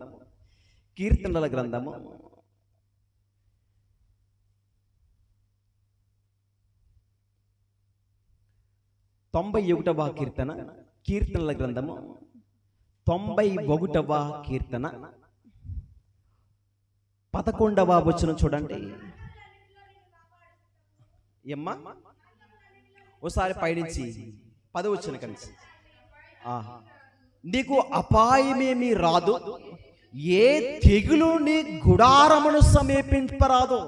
91వ కీర్తన, కీర్తనల గ్రంథము 91వ కీర్తన 11వ వచనం చూడండి. ఏమ్మా, ఓసారి పైనుంచి 10వ వచనం కలిసి. నీకు అపాయమేమీ రాదు, ఏ తెగులు నీ గుడారమును సమీపింపరాదు.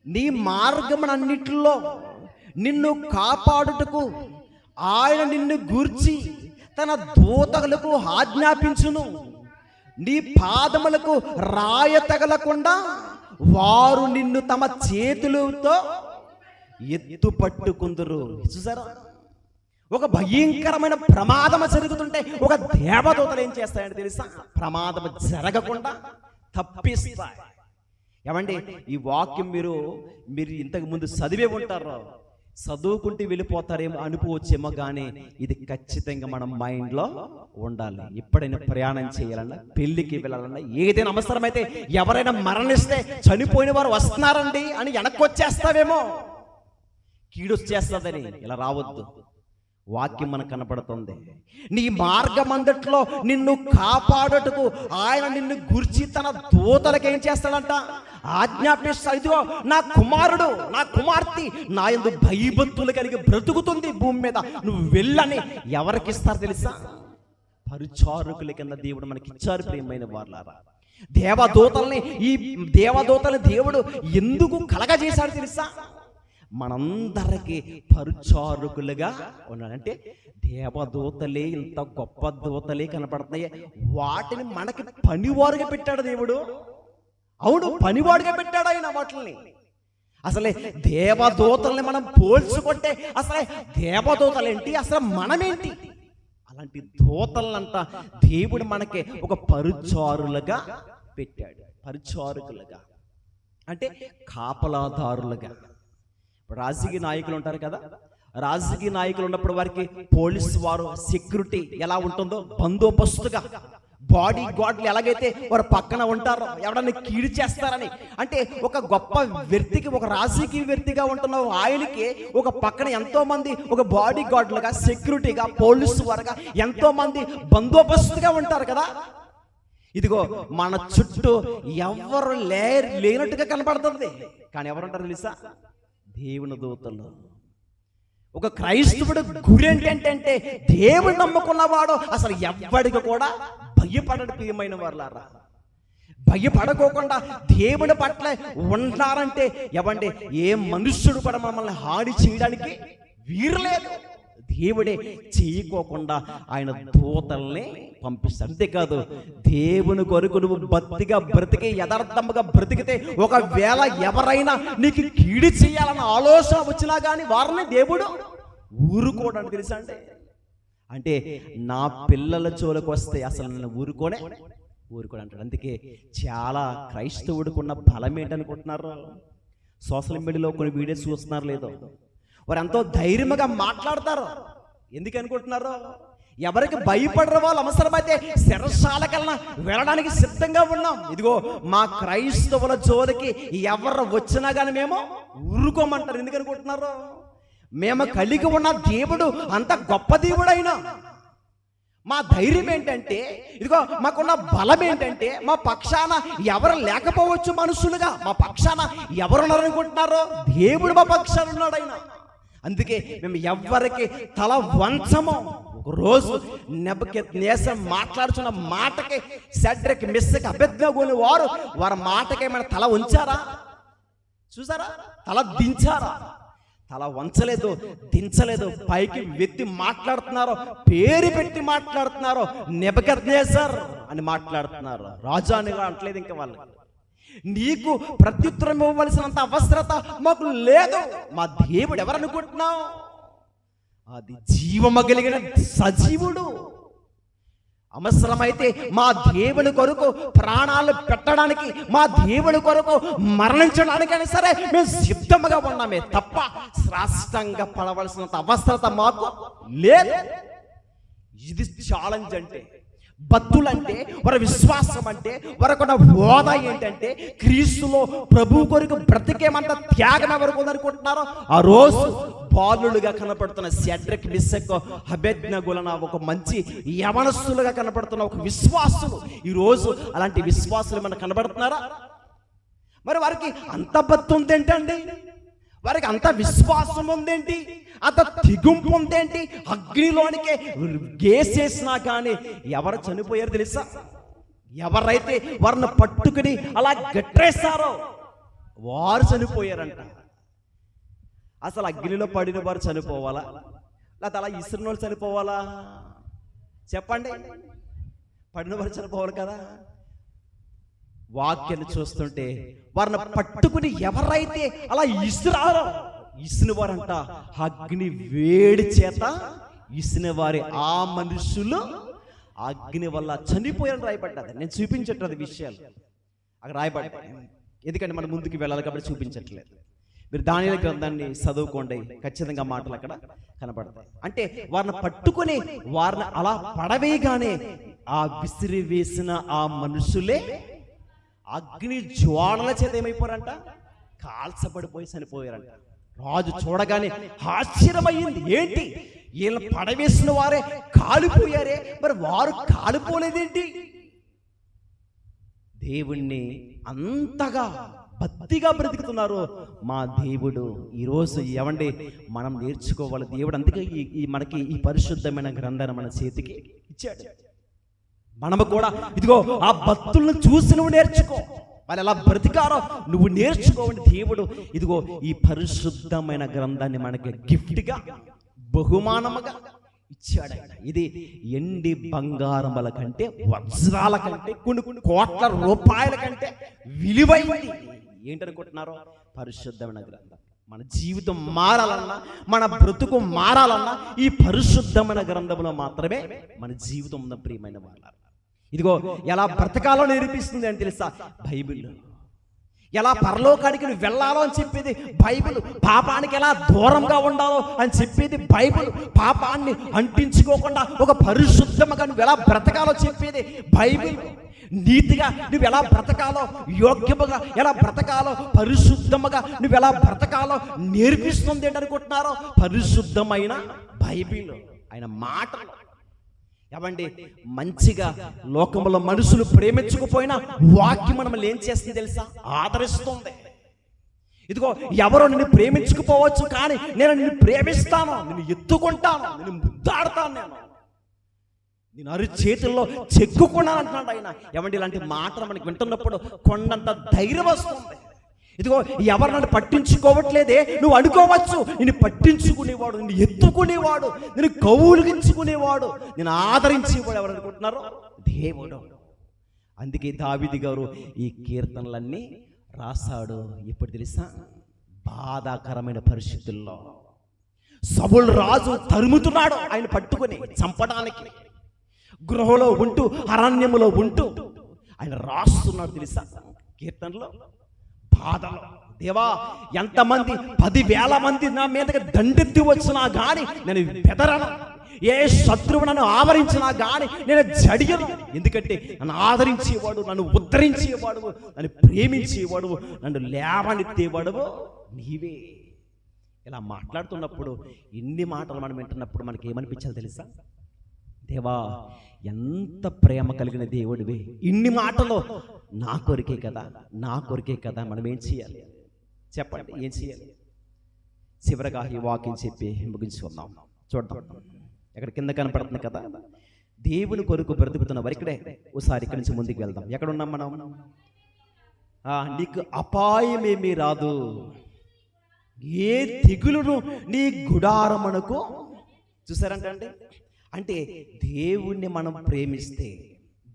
నీ మార్గమునన్నిటిలో నిన్ను కాపాడుటకు ఆయన నిన్ను గూర్చి తన దూతలకు ఆజ్ఞాపించును. నీ పాదములకు రాయ తగలకుండా వారు నిన్ను తమ చేతులతో ఎత్తు పట్టుకుందురు. చూసారా, ఒక భయంకరమైన ప్రమాదం జరుగుతుంటే ఒక దేవదూతలు ఏం చేస్తాయంటే తెలుసా? ప్రమాదం జరగకుండా తప్పిస్తాయి. ఏమండి, ఈ వాక్యం మీరు ఇంతకు ముందు చదివే ఉంటారు, చదువుకుంటూ వెళ్ళిపోతారేమో అనిపోవచ్చేమో, కానీ ఇది ఖచ్చితంగా మన మైండ్లో ఉండాలి. ఎప్పుడైనా ప్రయాణం చేయాలన్నా, పెళ్లికి వెళ్ళాలన్నా, ఏదైనా అవసరమైతే, ఎవరైనా మరణిస్తే చనిపోయిన వారు వస్తున్నారండి అని వెనక్కి వచ్చేస్తావేమో, కీడొచ్చేస్తుందని ఇలా రావద్దు. వాక్యం మనకు కనపడుతుంది. నీ మార్గమందట్లో నిన్ను కాపాడుటకు ఆయన నిన్ను గుర్చి తన దూతలకు ఏం చేస్తాడంట? ఆజ్ఞాపిస్తాడు. ఇదిగో నా కుమారుడు, నా కుమార్తె నా యందు భయభక్తులు కలిగి బ్రతుకుతుంది భూమి మీద, నువ్వు వెళ్ళని ఎవరికి ఇస్తారు తెలుసా? పరిచారకుల కింద దేవుడు మనకి ఇచ్చారు. ప్రియమైన వాళ్ళారా, దేవదూతల్ని, ఈ దేవదూతల్ని దేవుడు ఎందుకు కలగజేశాడు తెలుసా? మనందరికీ పరిచారకులుగా ఉన్నాడంటే, దేవదూతలే ఇంత గొప్ప దూతలే కనపడుతున్నాయి, వాటిని మనకి పనివారుగా పెట్టాడు దేవుడు. అవును, పనివాడుగా పెట్టాడు ఆయన వాటిని. అసలే దేవదూతల్ని మనం పోల్చుకుంటే అసలే దేవదూతలేంటి, అసలు మనమేంటి? అలాంటి దూతలంతా దేవుడు మనకి ఒక పరిచారులుగా పెట్టాడు. పరిచారకులుగా అంటే కాపలాదారులుగా. రాజకీయ నాయకులు ఉంటారు కదా, రాజకీయ నాయకులు ఉన్నప్పుడు వారికి పోలీసు వారు సెక్యూరిటీ ఎలా ఉంటుందో, బందోబస్తుగా బాడీ గార్డులు ఎలాగైతే వారు పక్కన ఉంటారో, ఎవడన్నా కీడు చేస్తారని. అంటే ఒక గొప్ప వ్యక్తికి, ఒక రాజకీయ వ్యక్తిగా ఉంటున్న ఆయనకి ఒక పక్కన ఎంతో మంది ఒక బాడీ గార్డులుగా, సెక్యూరిటీగా, పోలీసు వారుగా ఎంతో మంది బందోబస్తుగా ఉంటారు కదా. ఇదిగో మన చుట్టూ ఎవరు లేనట్టుగా కనపడుతుంది, కానీ ఎవరుంటారు తెలుసా? దేవుని దూతలు. ఒక క్రైస్తవుడు గురి ఏంటంటే దేవుడు నమ్ముకున్నవాడు అసలు ఎవ్వడికి కూడా భయపడడు. ప్రియమైన వారులారా, భయపడకోకుండా దేవుని పట్ల ఉన్నారంటే ఎవండి ఏ మనుష్యుడు కూడా మమ్మల్ని హాని చేయడానికి వీరలేదు. దేవుడే చేయకోకుండా ఆయన దూతల్ని పంపిస్తాడు. అంతేకాదు, దేవుని కొరకు నువ్వు భక్తిగా బ్రతికి యథార్థముగా బ్రతికితే ఒకవేళ ఎవరైనా నీకు కీడు చేయాలన్న ఆలోచన వచ్చినా కానీ వారిని దేవుడు ఊరుకోవడానికి తెలుసా అంటే నా పిల్లల జోలికి వస్తే అసలు నన్ను ఊరుకోనే అంటాడు. అందుకే చాలా క్రైస్తవుడికున్న బలం ఏంటనుకుంటున్నారు? సోషల్ మీడియాలో కొన్ని వీడియోస్ చూస్తున్నారు లేదో, వారు ఎంతో ధైర్యంగా మాట్లాడతారు. ఎందుకు అనుకుంటున్నారు? ఎవరికి భయపడరు వాళ్ళు అవసరమైతే శిరసాలకల్లా వెళ్ళడానికి సిద్ధంగా ఉన్నాం. ఇదిగో మా క్రైస్తవుల జోలికి ఎవరు వచ్చినా కానీ మేము ఊరుకోమంటారు. ఎందుకు అనుకుంటున్నారు? మేము కలిగి ఉన్న దేవుడు అంత గొప్ప దేవుడైనా మా ధైర్యం ఏంటంటే, ఇదిగో మాకున్న బలం ఏంటంటే, మా పక్షాన ఎవరు లేకపోవచ్చు మనుషులుగా, మా పక్షాన ఎవరున్నారనుకుంటున్నారో దేవుడు మా పక్షాన ఉన్నాడైనా. అందుకే మేము ఎవరికి తల వంచము. ఒకరోజు నెబుకద్నెజర్ మాట్లాడుతున్న మాటకి షడ్రక్ మెషక్ అబేద్నెగోను వారి మాటకి ఏమైనా తల ఉంచారా? చూసారా? తల దించారా? తల వంచలేదు, దించలేదు. పైకి వ్యక్తి మాట్లాడుతున్నారు, పేరు పెట్టి మాట్లాడుతున్నారు, నెబుకద్నెజర్ అని మాట్లాడుతున్నారు, రాజా అని అంటలేదు. ఇంకా వాళ్ళు నీకు ప్రత్యుత్తరం ఇవ్వవలసినంత అవసరత మాకు లేదు. మా దేవుడు ఎవరనుకుంటున్నావు? అది జీవము కలిగిన సజీవుడు. అవసరమైతే మా దేవుని కొరకు ప్రాణాలు పెట్టడానికి, మా దేవుని కొరకు మరణించడానికైనా సరే మేము సిద్ధంగా ఉన్నామే తప్ప శ్రాష్టంగా పడవలసినంత అవసరత మాకు లేదు. ఇది ఛాలెంజ్. అంటే భక్తులంటే వారి విశ్వాసం అంటే వారికున్న హోదా ఏంటంటే క్రీస్తులో ప్రభు కొరకు బ్రతికేమంత త్యాగం ఎవరికి ఉందనుకుంటున్నారో ఆ రోజు బాలులుగా కనపడుతున్న షడ్రక్ మెషక్ అబేద్నెగోలను ఒక మంచి యవనస్తులుగా కనపడుతున్న ఒక విశ్వాసులు ఈరోజు అలాంటి విశ్వాసులు మనకు కనబడుతున్నారా? మరి వారికి అంత భక్తి ఉందేంటండి? వారికి అంత విశ్వాసం ఉందేంటి? అంత తెగింపు ఉందేంటి? అగ్నిలోనికే గేసేసినా కానీ ఎవరు చనిపోయారు తెలుసా? ఎవరైతే వారిని పట్టుకుని అలా గట్టేస్తారో వారు చనిపోయారంట. అసలు అగ్నిలో పడిన వారు చనిపోవాలా, లేకపోతే అలా ఇసురిన వాళ్ళు చనిపోవాలా? చెప్పండి. పడిన వారు చనిపోవాలి కదా. వాక్యాన్ని చూస్తుంటే వారిని పట్టుకుని ఎవరైతే అలా ఇసురారో, ఇసిన వారంట అగ్ని వేడి చేత ఇసిన వారి ఆ మనుషులు అగ్ని వల్ల చనిపోయారని రాయబడ్డది. నేను చూపించట్లేదు విషయాలు అక్కడ రాయబడ్డాయి, ఎందుకంటే మనం ముందుకు వెళ్ళాలి కాబట్టి చూపించట్లేదు. మీరు దానియేలు గ్రంథాన్ని చదువుకోండి, ఖచ్చితంగా మాటలు అక్కడ కనబడతాయి. అంటే వారిని పట్టుకుని వారిని అలా పడవేయగానే ఆ విసిరి వేసిన ఆ మనుషులే అగ్ని జ్వాలల చేత ఏమైపోయారంట? కాల్చబడిపోయి చనిపోయారంట. రాజు చూడగానే ఆశ్చర్యమైంది. ఏంటి వీళ్ళు పడవేసిన వారే కాలిపోయారే, మరి వారు కాలిపోలేదేంటి? దేవుణ్ణి అంతగా భక్తిగా బ్రతుకుతున్నారు మా దేవుడు. ఈరోజు ఏమండి మనం నేర్చుకోవాలి. దేవుడు అందుకే మనకి ఈ పరిశుద్ధమైన గ్రంథాన్ని మన చేతికి ఇచ్చాడు. మనము కూడా ఇదిగో ఆ భక్తులను చూసి నువ్వు నేర్చుకో. వాళ్ళు ఎలా బ్రతికారో నువ్వు నేర్చుకోవండి. దేవుడు ఇదిగో ఈ పరిశుద్ధమైన గ్రంథాన్ని మనకి గిఫ్ట్గా బహుమానముగా ఇచ్చాడు. ఇది ఎండి బంగారముల కంటే, వజ్రాల కంటే, కొన్ని కోట్ల రూపాయల కంటే విలువైనది ఏంటనుకుంటున్నారో పరిశుద్ధమైన గ్రంథం. మన జీవితం మారాలన్నా, మన బ్రతుకు మారాలన్నా ఈ పరిశుద్ధమైన గ్రంథంలో మాత్రమే మన జీవితం ఉన్న ప్రియమైన వాళ్ళ. ఇదిగో ఎలా బ్రతకాలో నేర్పిస్తుంది అని తెలుసా బైబిల్. ఎలా పరలోకానికి నువ్వు వెళ్ళాలో అని చెప్పేది బైబిల్. పాపానికి ఎలా దూరంగా ఉండాలో అని చెప్పేది బైబిల్. పాపాన్ని అంటించుకోకుండా ఒక పరిశుద్ధంగా నువ్వు ఎలా బ్రతకాలో చెప్పేది బైబిల్. నీతిగా నువ్వు ఎలా బ్రతకాలో, యోగ్యముగా ఎలా బ్రతకాలో, పరిశుద్ధముగా నువ్వు ఎలా బ్రతకాలో నేర్పిస్తుంది ఏంటనుకుంటున్నారో పరిశుద్ధమైన బైబిల్. ఆయన మాటలు ఏమండి మంచిగా లోకంలో మనుషులు ప్రేమించకపోయినా వాక్యం మనల్ని ఏం చేస్తుంది తెలుసా? ఆదరిస్తుంది. ఇదిగో ఎవరో నిన్ను ప్రేమించకపోవచ్చు, కానీ నేను నిన్ను ప్రేమిస్తాను, నిన్ను ఎత్తుకుంటాను, నిన్ను ముద్దాడుతాను, నేను అరిచేతుల్లో చెక్కుకున్నాను అంటున్నాడు ఆయన. ఏమంటే ఇలాంటి మాటలు మనకి వింటున్నప్పుడు కొండంత ధైర్యం వస్తుంది. ఇదిగో ఎవరు నన్ను పట్టించుకోవట్లేదే, నువ్వు అనుకోవచ్చు నిన్ను పట్టించుకునేవాడు, నిన్ను ఎత్తుకునేవాడు, నేను కౌలుగించుకునేవాడు, నేను ఆదరించేవాడు ఎవరు అనుకుంటున్నారో దేవుడు. అందుకే దావీదు గారు ఈ కీర్తనలన్నీ రాశాడు. ఎప్పుడు తెలుసా? బాధాకరమైన పరిస్థితుల్లో సౌలు రాజు తరుముతున్నాడు ఆయన పట్టుకుని చంపడానికి. గృహంలో ఉంటూ అరణ్యములో ఉంటూ ఆయన రాస్తున్నాడు తెలుసా కీర్తనలో. బాధలో, దేవా ఎంతమంది 10,000 మంది నా మీదకి దండెత్తి వచ్చినా కానీ నేను బెదరను, ఏ శత్రువు నన్ను ఆవరించినా కానీ నేను జడియను. ఎందుకంటే నన్ను ఆదరించేవాడు, నన్ను ఉద్ధరించేవాడు, నన్ను ప్రేమించేవాడు, నన్ను లేవనెత్తేవాడు నీవే. ఇలా మాట్లాడుతున్నప్పుడు ఇన్ని మాటలు మనం వింటున్నప్పుడు మనకి ఏమనిపించాలి తెలుసా? దేవా ఎంత ప్రేమ కలిగిన దేవుడివి, ఇన్ని మాటలు నా కొరికే కదా, నా కొరికే కదా. మనం ఏం చేయాలి చెప్పండి? ఏం చేయాలి? చివరగా ఈ వాక్యం చెప్పి ముగించుకుందాం. చూద్దాం, ఎక్కడ కింద కనపడుతుంది కదా, దేవుని కొరకు బ్రతుకుతున్న వారు ఇక్కడే. ఒకసారి ఇక్కడి నుంచి ముందుకు వెళ్దాం. ఎక్కడ ఉన్నాం మనం? నీకు అపాయమేమీ రాదు, ఏ తెగులును నీ గుడారమునకు. చూసారంటే అంటే దేవుణ్ణి మనం ప్రేమిస్తే,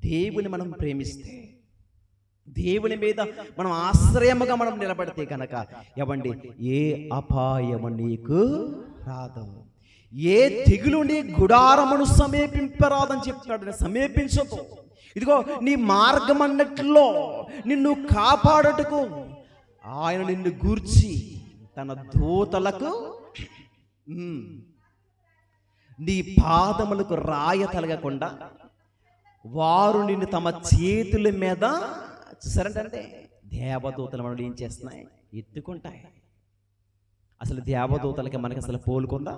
దేవుని మనం ప్రేమిస్తే, దేవుని మీద మనం ఆశ్రయముగా మనం నిలబడితే కనుక ఏమండి ఏ అపాయము నీకు రాదు, ఏ తెగులు నీ గుడారమును సమీపింపరాదని చెప్తున్నాడు. సమీపించదు. ఇదిగో నీ మార్గం అన్నట్లో నిన్ను కాపాడుటకు ఆయన నిన్ను గూర్చి తన దూతలకు నీ పాదములకు రాయ తలగకుండా వారు నిన్ను తమ చేతుల మీద. చూసారంటే దేవదూతలు మనం ఏం చేస్తున్నాయి? ఎత్తుకుంటాయి. అసలు దేవదూతలకి మనకి అసలు పోలుకుందా?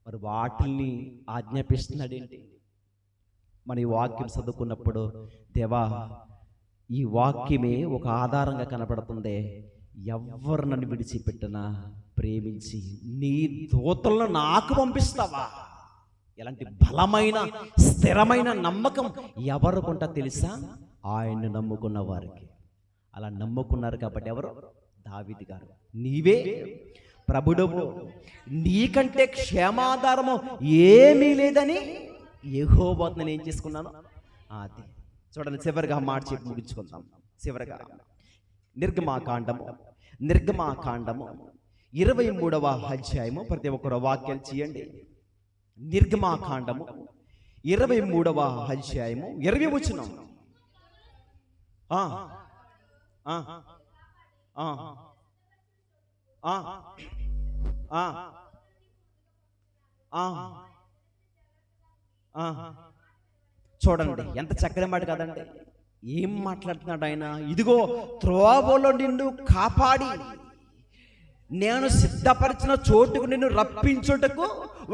మరి వాటిని ఆజ్ఞాపిస్తున్నాడు ఏంటి? మన ఈ వాక్యం చదువుకున్నప్పుడు దేవా ఈ వాక్యమే ఒక ఆధారంగా కనపడుతుంది. ఎవరు నన్ను విడిచిపెట్టినా ప్రేమించి నీ దూతలను నాకు పంపిస్తావా? ఎలాంటి బలమైన స్థిరమైన నమ్మకం ఎవరికుంటా తెలుసా? ఆయన్ని నమ్ముకున్న వారికి. అలా నమ్ముకున్నారు కాబట్టి ఎవరు? దావీదు గారు. నీవే ప్రభుడవు, నీకంటే క్షేమాధారము ఏమీ లేదని యెహోవా నేను ఏం చేసుకున్నాను. అది చూడండి, చివరిగా మాట చెప్పి ముగించుకుందాం. చివరిగా నిర్గమాకాండము 23వ అధ్యాయము. ప్రతి ఒక్కరు వాక్యాలు చేయండి. నిర్గమాకాండము 23వ అధ్యాయము 20వ వచనం. చూడండి ఎంత చక్కని మాట కదండి. ఏం మాట్లాడుతున్నాడు ఆయన? ఇదిగో త్రోవలో నిన్ను కాపాడి నేను సిద్ధపరిచిన చోటుకు నిన్ను రప్పించుటకు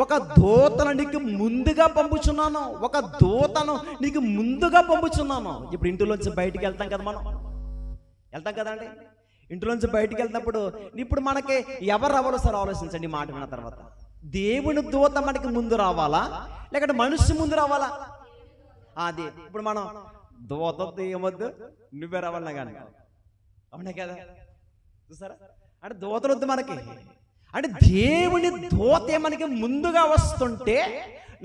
ఒక దూతను నీకు ముందుగా పంపుచున్నాను. ఒక దూతను నీకు ముందుగా పంపుచున్నాను. ఇప్పుడు ఇంటిలోంచి బయటికి వెళ్తాం కదా, మనం వెళ్తాం కదండి. ఇంటిలోంచి బయటికి వెళ్తున్నప్పుడు ఇప్పుడు మనకి ఎవరు రావాలో సార్ ఆలోచించండి. మాట విన్న తర్వాత దేవుని దూత మనకి ముందు రావాలా లేకపోతే మనిషి ముందు రావాలా? అది ఇప్పుడు మనం దూత ఏమొద్దు, నువ్వే రావాలన్నా కానీ అవునా కదా? చూసారా? అంటే దూతలొద్దు మనకి. అంటే దేవుని దూతే మనకి ముందుగా వస్తుంటే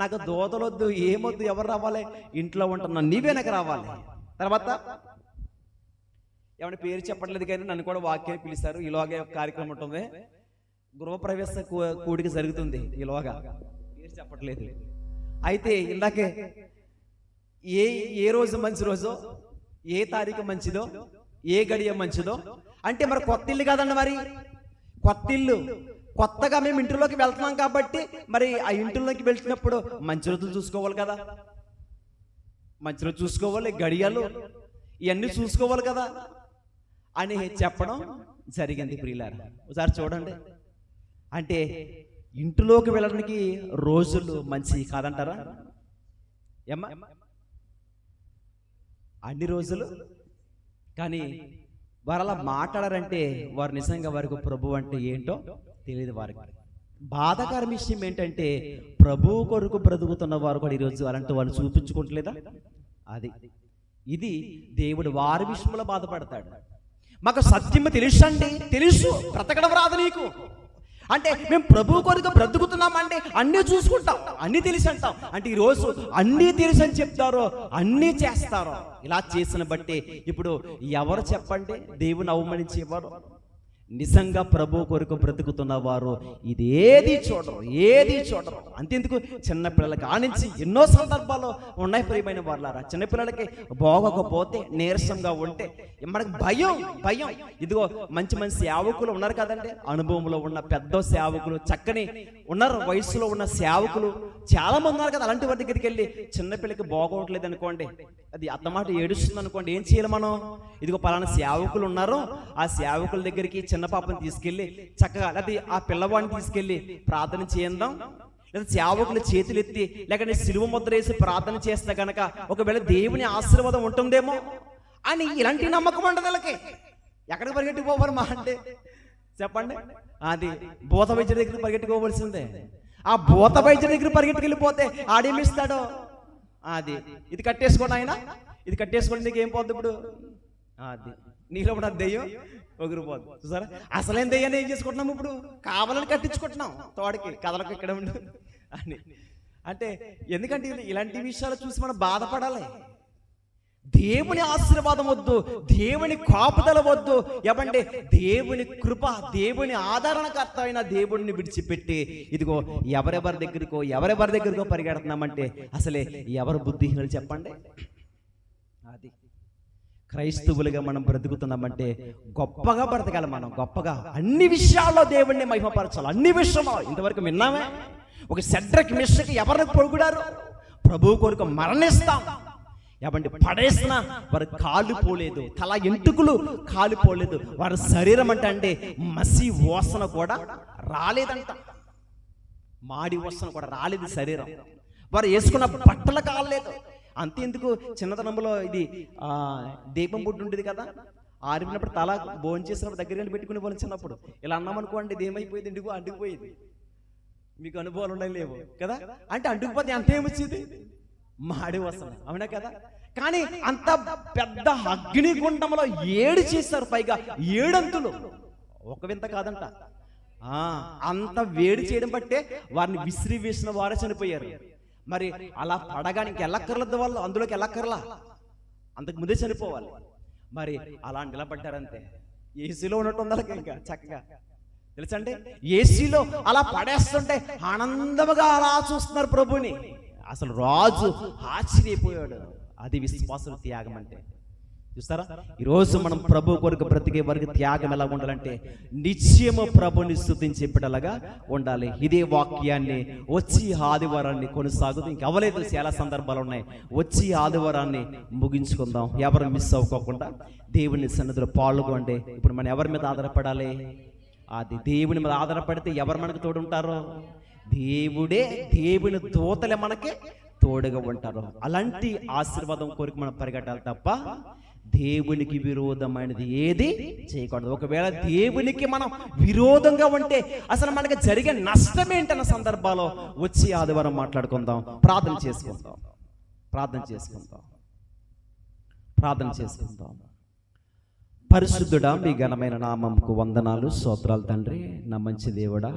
నాకు దూతలొద్దు, ఏమొద్దు, ఎవరు రావాలి? ఇంట్లో ఉంటున్నా నీవే నాకు రావాలి. తర్వాత ఏమైనా పేరు చెప్పట్లేదు కానీ నన్ను కూడా వాక్యాన్ని పిలుస్తారు. ఈలోగా కార్యక్రమం ఉంటుంది, గృహప్రవేశ కూడిక జరుగుతుంది. ఈలోగా పేరు చెప్పట్లేదు. అయితే ఇందాకే ఏ రోజు మంచి రోజో, ఏ తారీఖు మంచిదో, ఏ గడియ మంచిదో అంటే మరి కొత్త ఇల్లు కాదండి. మరి కొత్త ఇల్లు కొత్తగా మేము ఇంటిలోకి వెళ్తున్నాం కాబట్టి మరి ఆ ఇంటిలోకి వెళ్తున్నప్పుడు మంచి రోజులు చూసుకోవాలి కదా, మంచి రోజు చూసుకోవాలి, గడియలు ఇవన్నీ చూసుకోవాలి కదా అని చెప్పడం జరిగింది. ప్రియులారా ఒకసారి చూడండి. అంటే ఇంటిలోకి వెళ్ళడానికి రోజులు మంచి కాదంటారా? ఏమ్మా అన్ని రోజులు కానీ వారు అలా మాట్లాడారంటే వారు నిజంగా వారికి ప్రభు అంటే ఏంటో తెలియదు వారికి. బాధాకరం విషయం ఏంటంటే ప్రభు కొరకు బ్రతుకుతున్న వారు కూడా ఈరోజు అలాంటి వాళ్ళు చూపించుకోవట్లేదా? అది ఇది దేవుడు వారి విషయంలో బాధపడతాడు. మాకు సత్యం తెలుసండి, తెలుసు, బ్రతకడం రాదు నీకు అంటే మేము ప్రభు కొరకు బ్రతుకుతున్నామంటే అన్నీ చూసుకుంటాం, అన్నీ తెలిసి అంటాం. అంటే ఈరోజు అన్నీ తెలుసు అని చెప్తారో అన్నీ చేస్తారో. ఇలా చేసిన బట్టి ఇప్పుడు ఎవరు చెప్పండి దేవుని అవమానించేవారు? నిజంగా ప్రభు కొరకు బ్రతుకుతున్న వారు ఇది ఏది చూడరు. అంతెందుకు చిన్నపిల్లలకి ఆనించి ఎన్నో సందర్భాలు ఉన్నాయి ప్రియమైన వాళ్ళారా. చిన్నపిల్లలకి బాగోకపోతే నీరసంగా ఉంటే మనకు భయం. ఇదిగో మంచి సేవకులు ఉన్నారు కదండి, అనుభవంలో ఉన్న పెద్ద సేవకులు, చక్కని ఉన్నారు, వయసులో ఉన్న సేవకులు చాలా మంది ఉన్నారు కదా. అలాంటి వారి దగ్గరికి వెళ్ళి చిన్నపిల్లకి బాగోట్లేదు అనుకోండి, అది అత్తమాట ఏడుస్తుంది అనుకోండి, ఏం చేయాలి మనం? ఇదిగో పలానా సేవకులు ఉన్నారు, ఆ సేవకుల దగ్గరికి చిన్న పాపని తీసుకెళ్ళి చక్కగా అది ఆ పిల్లవాడిని తీసుకెళ్ళి ప్రార్థన చేద్దాం, లేదా సేవకులు చేతులు ఎత్తి లేకపోతే సిలువ ముద్ర వేసి ప్రార్థన చేస్తే కనుక ఒకవేళ దేవుని ఆశీర్వాదం ఉంటుందేమో అని ఇలాంటి నమ్మకం ఉండదు వాళ్ళకి. ఎక్కడికి పరిగెట్టుకోవాలి మా అంటే చెప్పండి? అది భూత వైద్యుడి దగ్గర పరిగెట్టుకోవాల్సిందే. ఆ భూత వైద్యుడి దగ్గర పరిగెట్టుకెళ్ళిపోతే ఆడేమిస్తాడో, అది ఇది కట్టేసుకోండి ఆయన, ఇది కట్టేసుకోండి, నీకు ఏం పోద్ది ఇప్పుడు? అది నీలో కూడా దెయ్యం ఒగిరిపోద్ది. చూసారా, అసలేం దెయ్యాన్ని ఏం చేసుకుంటున్నాం ఇప్పుడు? కావాలని కట్టించుకుంటున్నాం తోడికి, కథలకు ఇక్కడ ఉండు అని. అంటే ఎందుకంటే ఇలాంటి విషయాలు చూసి మనం బాధపడాలి. దేవుని ఆశీర్వాదం వద్దు, దేవుని కాపుదల వద్దు, ఏమంటే దేవుని కృప, దేవుని ఆదరణకర్త అయిన దేవుడిని విడిచిపెట్టి ఇదిగో ఎవరెవరి దగ్గరికో పరిగెడుతున్నామంటే అసలే ఎవరు బుద్ధిహీనులు చెప్పండి? అది క్రైస్తవులుగా మనం బ్రతుకుతున్నామంటే గొప్పగా బ్రతకాలి. మనం గొప్పగా అన్ని విషయాల్లో దేవుణ్ణి మహిమపరచాలి. అన్ని విషయంలో ఇంతవరకు విన్నామే. ఒక సెడ్రక్ మిషకి ఎవరిని పొగుడారు? ప్రభు కొరకు మరణిస్తాం, ఏమంటే పడేసిన వారు కాలిపోలేదు, తల ఎంటుకులు కాలిపోలేదు, వారి శరీరం అంటే మసి వాసన కూడా రాలేదంట, మాడి వాసన కూడా రాలేదు శరీరం. వారు వేసుకున్న బట్టలు కాలేదు. అంతేందుకు చిన్నతనంలో ఇది దీపం బుడ్డు ఉండేది కదా, ఆరిపినప్పుడు తల భోజనం చేసినప్పుడు దగ్గర పెట్టుకునే వాళ్ళు చిన్నప్పుడు. ఇలా అన్నామనుకోండి ఇది ఏమైపోయింది, ఇంటికి అంటుకుపోయింది. మీకు అనుభవాలు ఉన్నాయి లేవు కదా? అంటే అంటుకుపోతే అంత ఏమొచ్చేది? మాడి వస్తుంది, అవునా కదా? కానీ అంత పెద్ద అగ్నిగుండంలో 7 చేశారు, పైగా 7 అంతులు. ఒక వింత కాదంట. అంత వేడి చేయడం బట్టే వారిని విసిరి వేసిన వారే చనిపోయారు. మరి అలా పడగానికి వెళ్ళక్కర్లేదు, వాళ్ళు అందులోకి వెళ్ళక్కర్లా, అంతకు ముందే చనిపోవాలి. మరి అలా నిలబడ్డారంతే. ఏసీలో ఉన్నట్టు ఉండాలి ఇంకా చక్కగా, తెలుసండి? ఏసీలో అలా పడేస్తుంటే ఆనందముగా అలా చూస్తున్నారు ప్రభుని. అసలు రాజు ఆశ్చర్యపోయాడు. అది విశ్వాసుల త్యాగం అంటే. చూస్తారా, ఈరోజు మనం ప్రభు కొరకు బ్రతికే వారికి త్యాగం ఎలా ఉండాలంటే నిత్యము ప్రభుని స్తుతించేటలాగా ఉండాలి. ఇదే వాక్యాన్ని వచ్చి ఆదివారాన్ని కొనసాగుతూ ఇంక అవ్వలేదు, చాలా సందర్భాలు ఉన్నాయి. వచ్చి ఆదివారాన్ని ముగించుకుందాం. ఎవరు మిస్ అవ్వకుండా దేవుని సన్నిధిలో పాల్గొండి. ఇప్పుడు మనం ఎవరి మీద ఆధారపడాలి? అది దేవుని మీద ఆధారపడితే ఎవరు మనకు తోడుంటారో? దేవుడే, దేవుని దూతలే మనకి తోడుగా ఉంటారు. అలాంటి ఆశీర్వాదం కోరిక మనం పరిగెట్టాలి తప్ప దేవునికి విరోధమైనది ఏది చేయకూడదు. ఒకవేళ దేవునికి మనం విరోధంగా ఉంటే అసలు మనకి జరిగే నష్టం ఏంటన్న సందర్భాల్లో వచ్చి ఆదివారం మాట్లాడుకుందాం. ప్రార్థన చేసుకుందాం. పరిశుద్ధుడా, మీ ఘనమైన నామముకు వందనాలు, స్తోత్రాలు తండ్రి. నా మంచి దేవుడా.